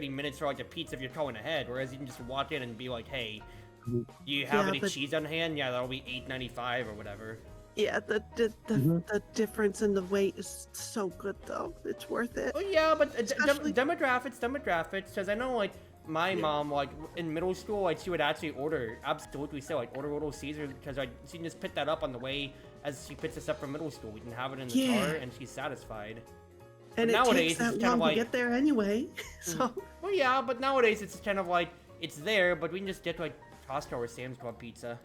minutes for like a pizza if you're going ahead, whereas you can just walk in and be like, hey, do you have Yeah, any but- cheese on hand? Yeah, that'll be $8.95 or whatever. Yeah, the difference in the weight is so good though. It's worth it. Oh yeah, but Especially- demographics, because I know like my Yeah. mom, like in middle school, like she would actually order, absolutely so, like order Little Caesars because like she can just pick that up on the way as she picks us up from middle school. We can have it in the Yeah. car, and she's satisfied. And But it nowadays, takes it's that kind of long like- to get there anyway. So Well, yeah, but nowadays it's kind of like it's there, but we can just get like Costco or Sam's Club pizza.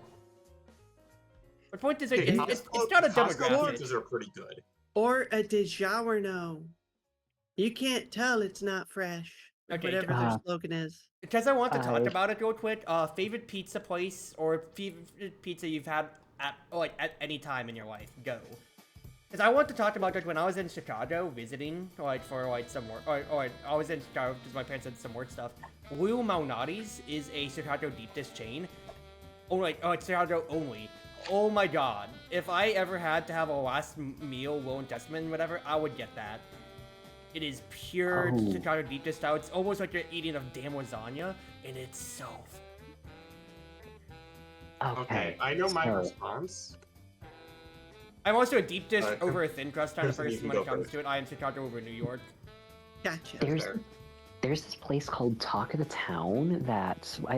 The point is, like, Okay, it's not a Costco demographic. pizzas are pretty good. or a DiGiorno. You can't tell it's not fresh. or Okay, whatever their slogan is. Because I want to talk I- about it real quick. Favorite pizza place or favorite pizza you've had at any time in your life? Go. Because I want to talk about like when I was in Chicago visiting, like for like some work, or I was in Chicago because my parents did some work stuff. Lou Malnati's is a Chicago deep dish chain. It's Chicago only. Oh my god! If I ever had to have a last meal, low in testament, whatever, I would get that. It is pure Oh. Chicago deep dish style. It's almost like you're eating a damn lasagna, and it's so. Okay, I know my so- response. I'm also a deep dish Alright, over a thin crust kind of Kristen, you person can when it go comes first. to it. I am Chicago over New York. Gotcha. There's fair. there's this place called Talk of the Town that I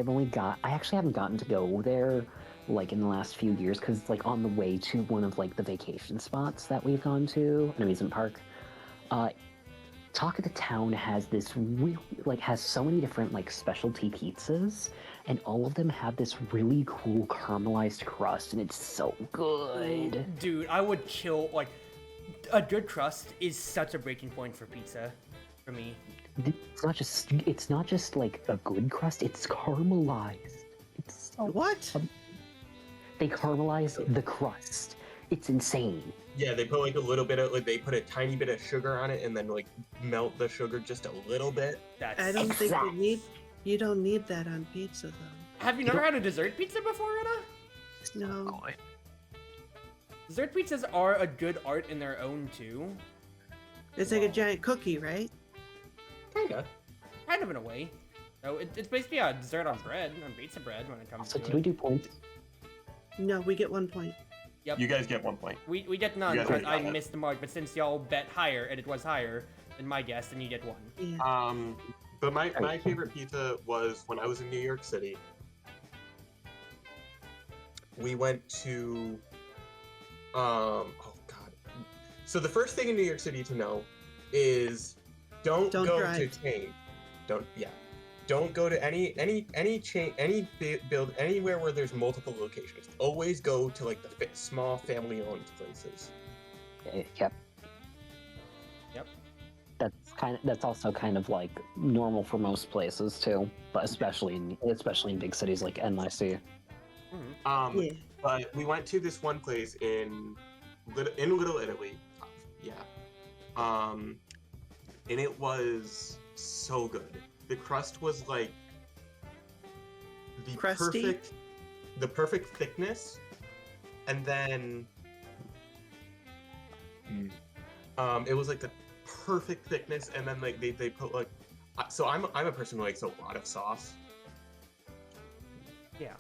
actually haven't gotten to go there like in the last few years because it's like on the way to one of like the vacation spots that we've gone to, an amusement park. Talk of the Town has this really has so many different like specialty pizzas, and all of them have this really cool caramelized crust, and it's so good. Dude, I would kill like a good crust is such a breaking point for pizza, for me. It's not just like a good crust, it's caramelized. It's so What? They caramelize the crust. It's insane. Yeah, they put like a little bit of they put a tiny bit of sugar on it and then like melt the sugar just a little bit. That's. I don't think Exactly. you don't need that on pizza though. Have you never had a dessert pizza before, Rita? No. Dessert pizzas are a good art in their own too, It's like a giant cookie, right? Kinda. kind of in a way. So it's basically a dessert on bread, on pizza bread when it comes So to did it. we do points? No, we get 1 point. Yep. You guys get 1 point. We get none You guys because already I got it. missed the mark, but since y'all bet higher and it was higher than my guess, then you get 1. Yeah. But my favorite pizza was when I was in New York City. We went to oh god. So the first thing in New York City to know is don't Don't go drive. to chain. Don't go to any chain build anywhere where there's multiple locations. Always go to like the small family owned places. Yep. Yep. That's also kind of like normal for most places too, but especially in big cities like NYC. Yeah. But we went to this one place in Little Italy. Yeah. And it was so good. The crust was like the Crusty? perfect thickness, and then it was like the perfect thickness, and then like they put like so I'm a person who likes a lot of sauce, Yeah.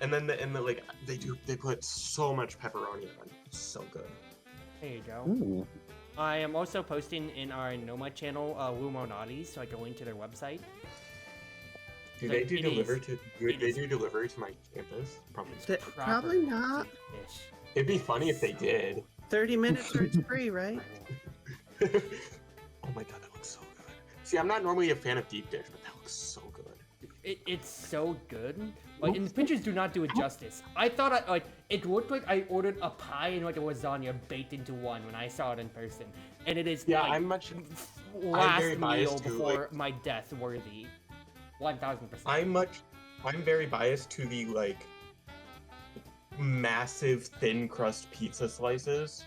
and then like they put so much pepperoni on it. It's so good. There you go. Ooh. I am also posting in our Nomad channel, Lou Malnati's, so I go into their website. Do So they do it delivery is- to it they is- do delivery to my campus? Probably. Probably not. deep dish. It'd be funny if they did. 30 minutes or it's free, right? Oh my god, that looks so good. See, I'm not normally a fan of deep dish, but that looks so good. It's so good. Like, and the pictures do not do it justice. I thought it looked like I ordered a pie and like a lasagna baked into one when I saw it in person, and it is Yeah, like, I'm much. last very meal biased to, before like- my death worthy. 1000%. I'm very biased to the like massive thin crust pizza slices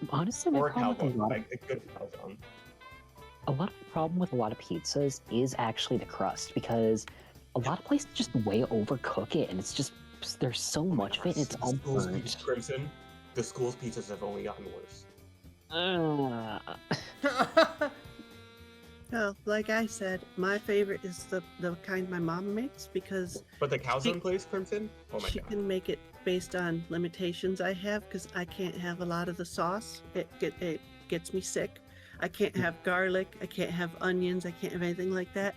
Honestly, my or problem with calzone. Like a good calzone. a lot of the problem with a lot of pizzas is actually the crust because a lot of places just way overcook it, and it's just there's so much of it, and it's all School's burnt. Pizza Crimson. The school's pizzas have only gotten worse. Well, like I said, my favorite is the kind my mom makes because But the calzone place, Crimson. Oh my she god. can make it based on limitations I have because I can't have a lot of the sauce. It gets me sick. I can't have garlic. I can't have onions. I can't have anything like that.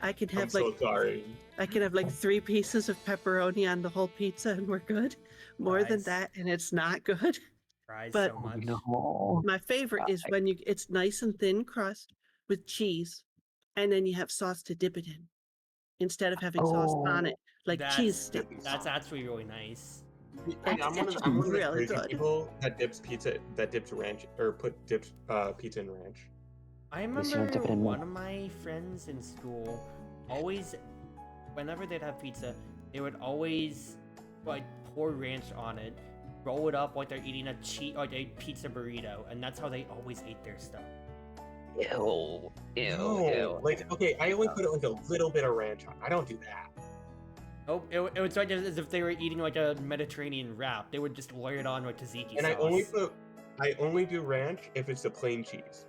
I can I'm have so like sorry. I can have like 3 pieces of pepperoni on the whole pizza and we're good. More than Fries. that, and it's not good. Fries But so much. No. my favorite is when it's nice and thin crust with cheese, and then you have sauce to dip it in instead of having sauce on it, like cheese That's sticks. that's actually really nice. Funny, I'm one of actually the really crazy good. people that dips ranch or dips pizza in ranch. I least you don't dip remember it in one milk. of my friends in school always, whenever they'd have pizza, they would always like pour ranch on it, roll it up like they're eating a pizza burrito, and that's how they always ate their stuff. Ew. No, like okay, I only put like a little bit of ranch on. I don't do that. Oh, it was like as if they were eating like a Mediterranean wrap. They would just layer it on with tzatziki And sauce. I only do ranch if it's a plain cheese.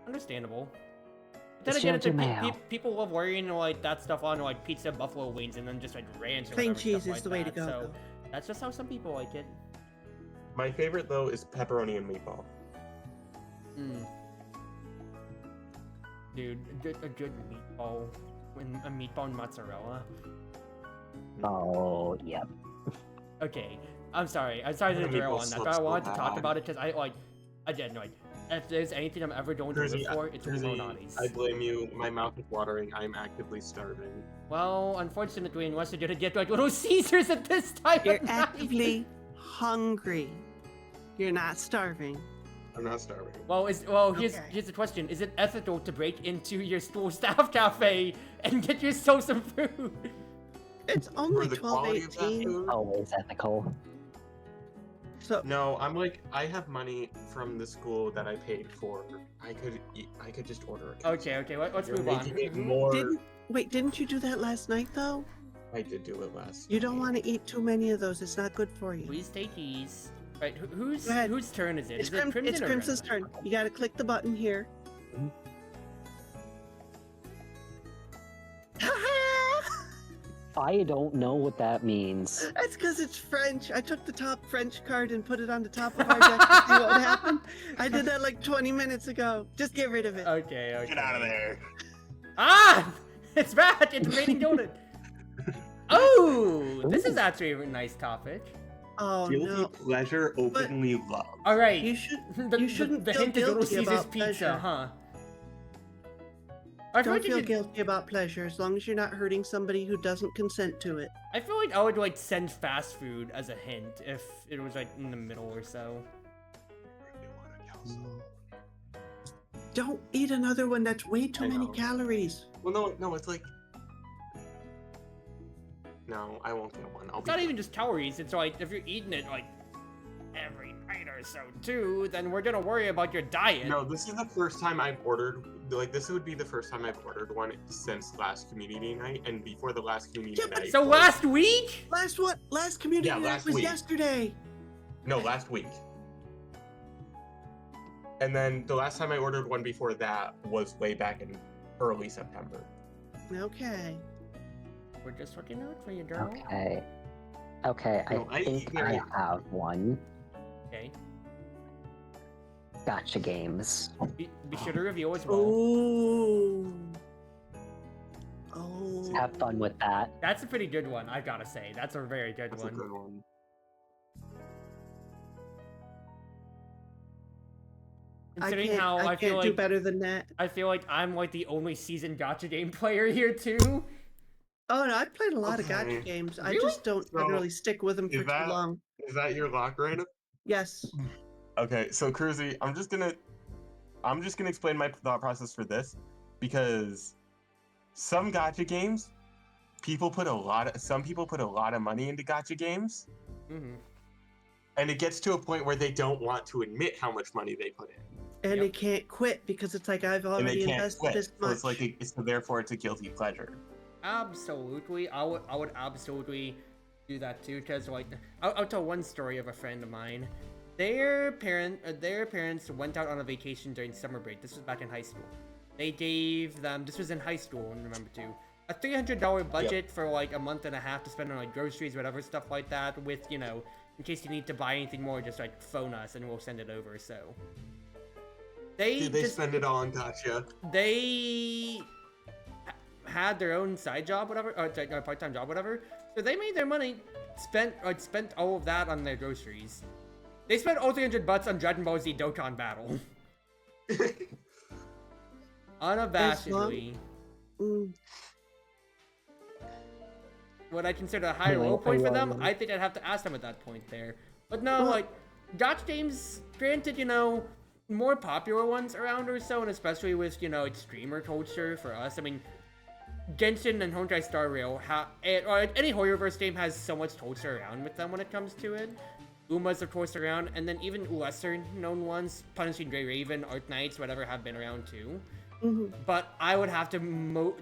Understandable. But then It's again, it's like mayo. people love layering like that stuff on like pizza buffalo wings and then just like ranch or Plain whatever, cheese stuff is like the way to that. go. So though. that's just how some people like it. My favorite though is pepperoni and meatball. Mm. Dude, a good meatball, a meatball and mozzarella. Oh, yep. Okay, I'm sorry to derail on that, but I wanted to talk about it because I did know. If there's anything I'm ever going to live for, it's Ronani's. I blame you. My mouth is watering. I'm actively starving. Well, unfortunately, unless you're gonna get like Little Caesars at this time You're of night. actively hungry. You're not starving. I'm not starving. Well, here's the question: is it ethical to break into your school staff cafe and get yourself some food? It's For only the quality of that 12.18. food? Always ethical. So No, I'm like I have money from the school that I paid for. I could just order a Okay, let's You're move on. making it more. didn't you do that last night though? I did do it last. You don't night. want to eat too many of those. It's not good for you. Please take these. Right, whose Go ahead. turn is it? It's, Is it Crimson or Crimson's Red? turn. You gotta click the button here. I don't know what that means. That's because it's French. I took the top French card and put it on the top of our deck to see what would happen. I did that like 20 minutes ago. Just get rid of it. Okay. Get out of there. Ah! It's back! It's raining donut! Oh! This is actually a nice topic. Oh Guilty no. pleasure, openly love. Alright. You should. The, you shouldn't the feel hint is Little guilty Caesar's about pizza, pleasure. huh? I feel Don't like you feel could- guilty about pleasure as long as you're not hurting somebody who doesn't consent to it. I feel like I would like send fast food as a hint if it was like in the middle or so. Don't eat another one. That's way I too many know. calories. Well, no, it's like. No, I won't get one. I'll It's be not fine. even just calories, it's like if you're eating it like every night or so too, then we're gonna worry about your diet. No, this is the first time I've ordered. Like, this would be the first time I've ordered one since last community night, and before the last community Yeah, but night. So was- last week? Last community Yeah, night last was week. yesterday. No, last week. And then the last time I ordered one before that was way back in early September. Okay. We're just looking out for you, girl. Okay. Okay, No, I I think eat very- I have one. Okay. Gotcha games. Be sure to review as well. Oh. Oh. Have fun with that. That's a pretty good one, I gotta say. That's a very good That's one. a good one. Considering can't, how I feel can't do like better than that. I feel like I'm like the only seasoned gacha game player here too. Oh no, I've played a lot of Okay. gacha games. I Really? just don't So, generally stick with them is for that- too long. Is that your lock, Raina? Yes. Okay, so Cruzy, I'm just gonna explain my thought process for this, because some gacha games, some people put a lot of money into gacha games, Mm-hmm. and it gets to a point where they don't want to admit how much money they put in, And Yep. they can't quit because it's like I've and already they can't invested quit. this So much. it's like so therefore it's a guilty pleasure. Absolutely, I would absolutely do that too. Cause like, I'll tell one story of a friend of mine. Their parents went out on a vacation during summer break. This was back in high school. They gave them. This was in high school, and remember too. A $300 budget for like a month and a half to spend on like groceries, whatever stuff like that. With in case you need to buy anything more, just like phone us and we'll send it over. So. Did they just spend it all on gotcha? they had their own side job, whatever, or part-time job, whatever. So they made their money, spent all of that on their groceries. They spent all $300 on Dragon Ball Z Dokkan Battle. Unabashedly. Mm. Would I consider a high low point for them? I think I'd have to ask them at that point there. But no, Well- like, gotcha games, granted, more popular ones around or so, and especially with, it's streamer culture for us. I mean, Genshin and Honkai Star Rail, or any Horrorverse game has so much culture around with them when it comes to it. Uma's, of course, around, and then even lesser known ones, Punishing Grey Raven, Art Knights, whatever, have been around too. Mhm. But I would have to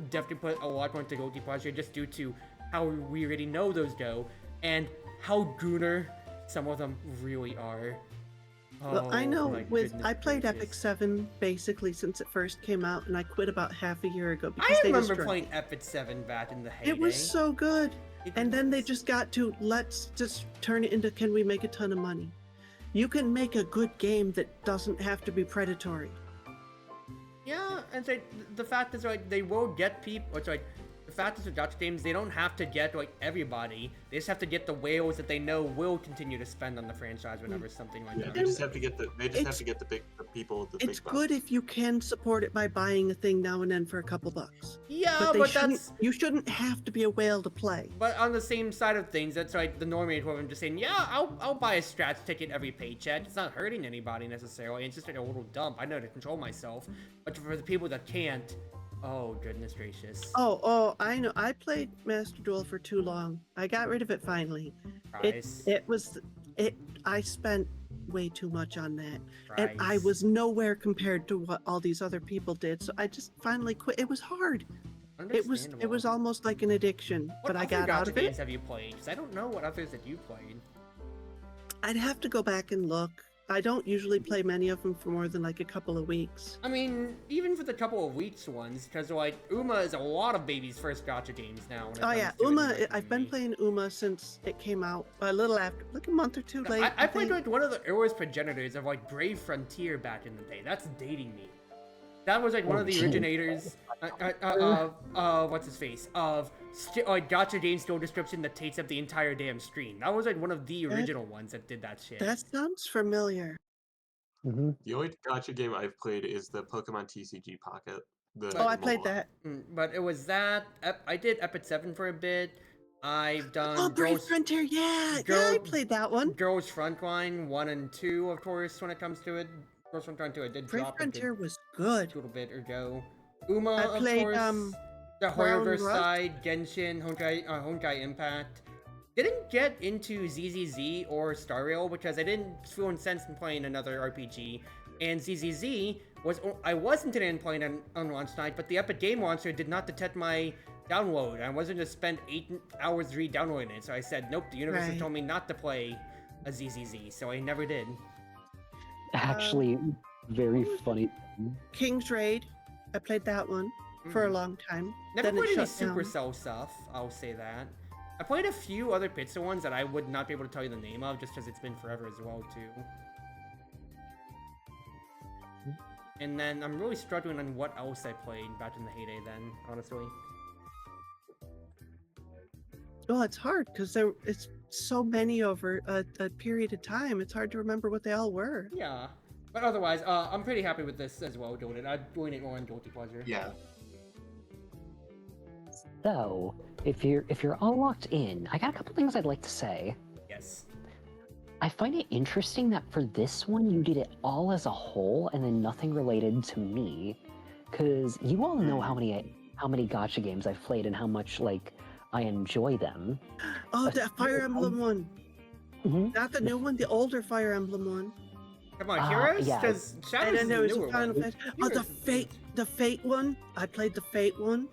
definitely put a lot more into guilty pleasure just due to how we already know those go, and how gooner some of them really are. Well, I Oh, know my I played goodness Epic 7 basically since it first came out, and I quit about half a year ago because I they remember destroyed playing Epic 7 back in the heyday. it. Was so good. It And then they was. just got to, let's just turn it into, can we make a ton of money? You can make a good game that doesn't have to be predatory. Yeah, and so the fact is, like, they will get people. It's like, the fact is with gotcha games, they don't have to get, like, everybody. They just have to get the whales that they know will continue to spend on the franchise whenever something like Yeah, that. they just have to get the people with the It's big good bucks. if you can support it by buying a thing now and then for a couple bucks. Yeah, But, but that's. you shouldn't have to be a whale to play. But on the same side of things, that's like the normie equivalent just saying, yeah, I'll buy a Strats ticket every paycheck. It's not hurting anybody necessarily. It's just like a little dump. I know to control myself. But for the people that can't, oh goodness gracious. Oh, I know. I played Master Duel for too long. I got rid of it finally. Price, I spent way too much on that. price. And I was nowhere compared to what all these other people did. So I just finally quit. It was hard. It was Understandable. almost like an addiction, What but I other got out gotcha of games it. have you played? Because I don't know what others that you played. I'd have to go back and look. I don't usually play many of them for more than like a couple of weeks. I mean, even for the couple of weeks ones, because like Uma is a lot of babies' first gotcha games now. when it Oh comes yeah, to it, in Uma. my I've been community. playing Uma since it came out. A little after, like a month or two late. I played think. like one of the earliest progenitors of like Brave Frontier back in the day. That's dating me. That was like one of the gee. originators what's his face of gotcha game skill description that takes up the entire damn screen. That was like one of the That- original ones that did that shit. That sounds familiar. Hmm. The only gotcha game I've played is the Pokemon TCG Pocket. Oh, I played that. But it was that. I did Epic 7 for a bit. I've done Oh, Brave Girls, Frontier. Yeah, I Girl- played that one. Girls Frontline 1 and 2, of course, when it comes to it. Girls Frontline 2, I did Brave drop Frontier a was good. little bit ago. Uma, I of played, course. The Brown Horrorverse Rust. side, Genshin, Honkai Impact. Didn't get into ZZZ or Star Rail because I didn't feel incensed in playing another RPG. And ZZZ I was intending on playing on launch night, but the Epic Game Launcher did not detect my download. I wasn't to spend 8 hours re-downloading it, so I said, nope, the universe has Right. told me not to play a ZZZ, so I never did. Actually, very funny. King's Raid. I played that one for a Mhm. long time. Never then it played any shut down. Supercell stuff, I'll say that. I played a few other Pixel ones that I would not be able to tell you the name of, just because it's been forever as well, too. And then I'm really struggling on what else I played back in the heyday then, honestly. Well, it's hard because it's so many over a period of time. It's hard to remember what they all were. Yeah. But otherwise, I'm pretty happy with this as well, doing it. I'm doing it more on guilty pleasure. Yeah. So, if you're all locked in, I got a couple things I'd like to say. Yes. I find it interesting that for this one you did it all as a whole and then nothing related to me, because you all know how many gotcha games I've played and how much like I enjoy them. Oh, the Fire Emblem one. Mhm. Not the new one, the older Fire Emblem one. Come on, Heroes? yeah. Because I Shadows is didn't know the it was newer a Final one. Fantasy. Oh, the Fate one. I played the Fate one.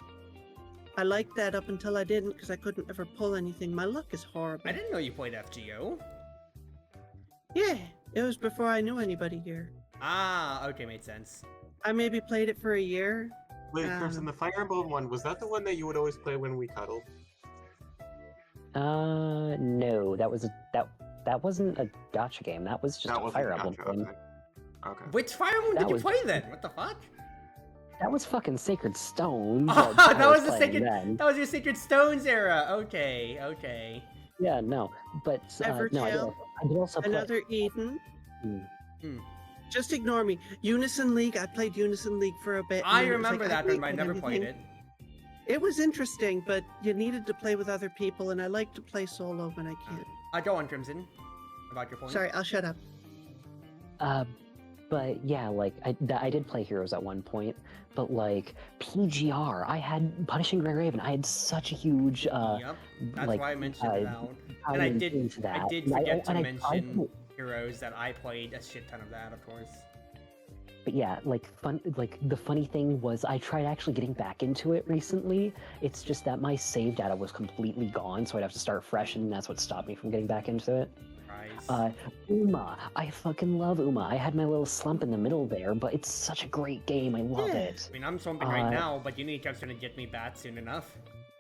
I liked that up until I didn't because I couldn't ever pull anything. My luck is horrible. I didn't know you played FGO. Yeah, it was before I knew anybody here. Ah, okay, made sense. I maybe played it for a year. Wait, Crimson, the Fire Emblem one, was that the one that you would always play when we cuddled? No, that wasn't a gotcha game. That was just That a wasn't Fire Emblem gotcha, game. okay. Okay. Which Fire Emblem That did you was- play then? What the fuck? That was fucking Sacred Stone. Oh, I that was the playing Sacred. then. That was your Sacred Stones era. Okay. Yeah, no, but no, Evertail, I did also play. Another Eden. Hmm. Just ignore me. Unison League. I played Unison League for a bit. I and it was remember like, that, can't but I get never played anything. it. It was interesting, but you needed to play with other people, and I like to play solo when I can. Go on, Crimson. About your point. Sorry, I'll shut up. But yeah, like I did play Heroes at one point, but like PGR, I had Punishing Grey Raven. I had such a huge Yep. That's like, why I mentioned it out. I And I went did. into that. I did And forget to and tried mention Heroes that I played a shit ton of that, of course. But yeah, like the funny thing was I tried actually getting back into it recently. It's just that my save data was completely gone, so I'd have to start fresh, and that's what stopped me from getting back into it. Nice. Uma, I fucking love Uma. I had my little slump in the middle there, but it's such a great game. I love it. I mean, I'm slumping right now, but you need to try to get me back soon enough.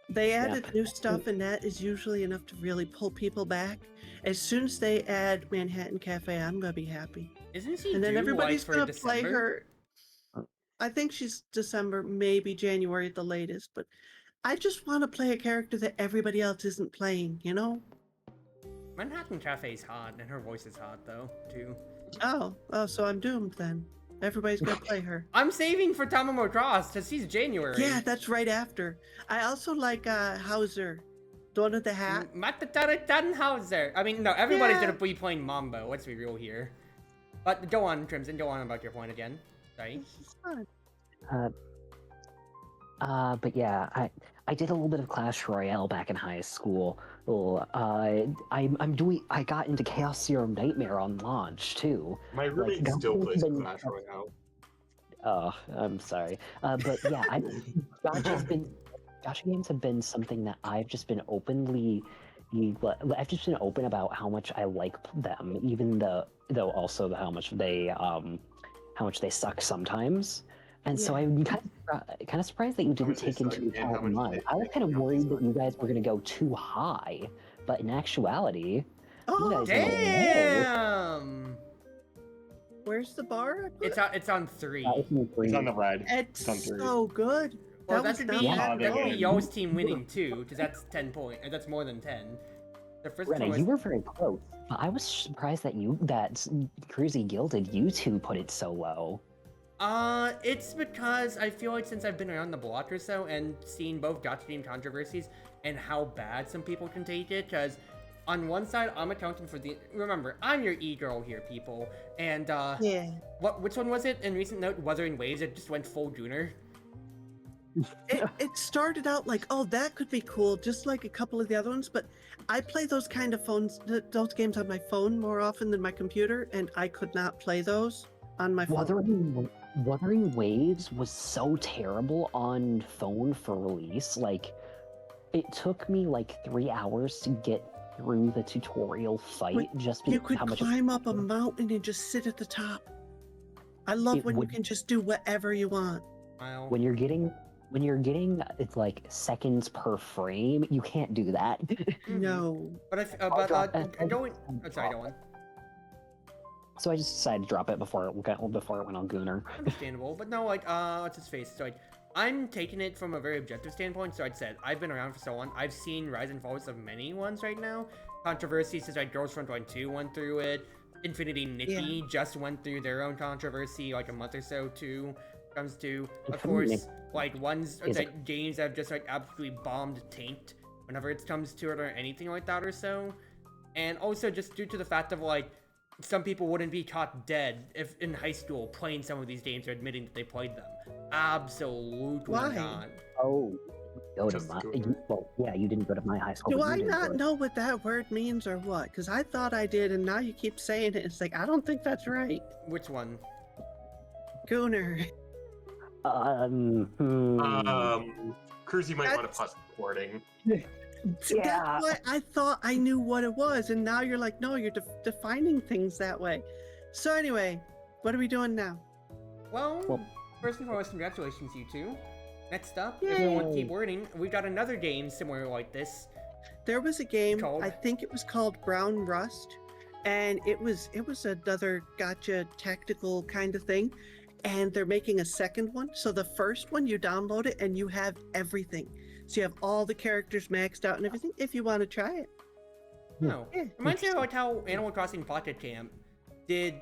They added new stuff, and that is usually enough to really pull people back. As soon as they add Manhattan Cafe, I'm gonna be happy. Isn't she And then due, everybody's like, for gonna December? play her. I think she's December, maybe January at the latest. But I just want to play a character that everybody else isn't playing. You know? Manhattan Cafe's hot, and her voice is hot though too. Oh, so I'm doomed then. Everybody's gonna play her. I'm saving for Tamamo Cross because she's January. Yeah, that's right after. I also like Hauser, the one with the hat. Matatara Tannhauser. I mean, no, everybody's Yeah. gonna be playing Mambo. Let's be real here. But go on, Crimson. Go on about your point again. Sorry. It's fun. But yeah, I did a little bit of Clash Royale back in high school. I got into Chaos Serum Nightmare on launch too. My roommate Like, still plays been- Clash Royale. Oh, I'm sorry. But yeah, Gotcha games have been something that I've just been I've just been open about how much I like them, even though also how much they suck sometimes. And so Yeah. I'm kind of surprised that you didn't much they take into suck and how account much mine. they I was make kind of up worried as that you guys were going to go too high, but in actuality, Oh, guys are Damn. where's the bar? I put? It's on 3. It's on the red. It's on three. so good. Well, that was could not be bad that at could be all. y'all's team winning too, because that's 10 points. That's more than 10. The first one Renna, was you were very close. But I was surprised that Cruzy Gilded, you two put it so low. It's because I feel like since I've been around the block or so and seen both Gotcha Team controversies and how bad some people can take it, because on one side, I'm accounting for remember, I'm your e-girl here, people, and, Yeah. which one was it in recent note, Wuthering Waves, it just went full Gooner? It started out like, oh, that could be cool, just like a couple of the other ones, but I play those kind of those games on my phone more often than my computer, and I could not play those on my phone. Wuthering Waves was so terrible on phone for release. Like, it took me like 3 hours to get through the tutorial fight Wait, just You because could how much climb up a mountain and just sit at the top. I love It when would- you can just do whatever you want. Wow. when you're getting it's like seconds per frame, you can't do that. No. But going. I'm sorry, go on. So I just decided to drop it before it went on Gooner. Understandable, but no, like, let's just face it. So, like, I'm taking it from a very objective standpoint. So, I'd said I've been around for so long. I've seen rise and falls of many ones right now. Controversy since like Girls Front 1 2 went through it. Infinity Nikki just went through their own controversy like a month or so too. Comes to, of Infinity course, like ones is like games that have just like absolutely bombed tanked whenever it comes to it or anything like that or so. And also just due to the fact of like some people wouldn't be caught dead if in high school playing some of these games or admitting that they played them. Absolutely Why? not. Oh, go to Just my. Gooner. You didn't go to my high school. Do but you I did go not to- know what that word means or what? Because I thought I did, and now you keep saying it. It's like, I don't think that's right. Which one? Gooner. Cruz, you might want to That's- pause recording. Yeah. That's why I thought I knew what it was, and now you're like, no, you're defining things that way. So anyway, what are we doing now? Well, first and foremost, congratulations, you two. Next up, if we want to keep wording, we've got another game similar like this. There was a game, Called? I think it was called Brown Rust, and it was another gotcha tactical kind of thing, and they're making a second one. So the first one, you download it and you have everything. So you have all the characters maxed out and everything. If you want to try it. No. Yeah. Reminds me of like how Animal Crossing Pocket Camp did,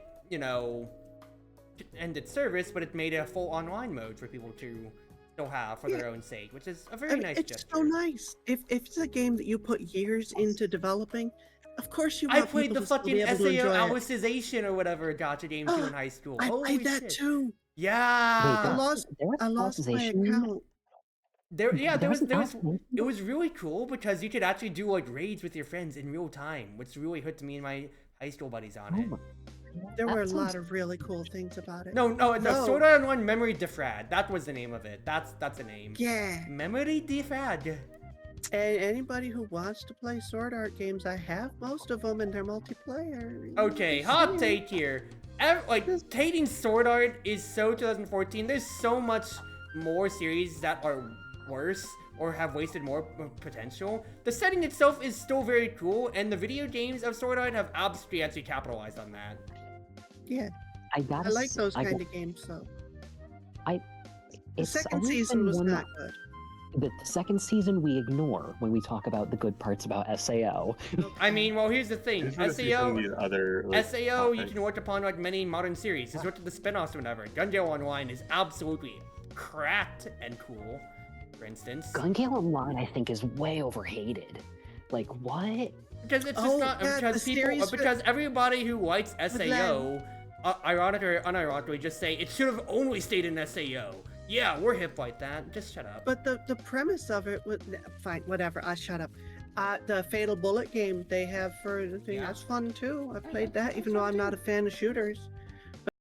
end its service, but it made a full online mode for people to still have for their own sake, which is a very nice it's gesture. so nice. If it's a game that you put years into developing, of course you I want played people the to still fucking be able to SAO enjoy it. Alicization or whatever gacha game too in high school. I Holy played that shit. too. Yeah. I There was lost my Alicization. account. There was an Alicization? it was really cool because you could actually do like raids with your friends in real time, which really hooked me and my high school buddies on it. There That were a lot sounds- of really cool things about it. No, No. Sword Art Online Memory Defrag. That was the name of it. That's the name. Yeah. Memory Defrag. And anybody who wants to play Sword Art games, I have most of them, and they're multiplayer. Okay, hot take here. Taking Sword Art is so 2014. There's so much more series that are worse or have wasted more potential. The setting itself is still very cool, and the video games of Sword Art have absolutely actually capitalized on that. Yeah, I I like those kind of games, so. The It's second always season been was one not good. The second season we ignore when we talk about the good parts about SAO. I mean, well, here's the thing. Just wanna see some of these other, like, SAO, you topics. can work upon like many modern series. Just look at the spin-offs or whatever. Gun Gale Online is absolutely cracked and cool, for instance. Gun Gale Online, I think, is way overhated. Like, what? Because it's just not yeah, because the people series because everybody who likes Len. SAO, ironically or unironically, just say it should have only stayed in SAO. Yeah, we're hip like that. Just shut up. But the premise of it was fine, whatever. I shut up. The Fatal Bullet game they have for the thing, Yeah. that's fun too. I Yeah, played that, that's even though fun I'm not a too. fan of shooters.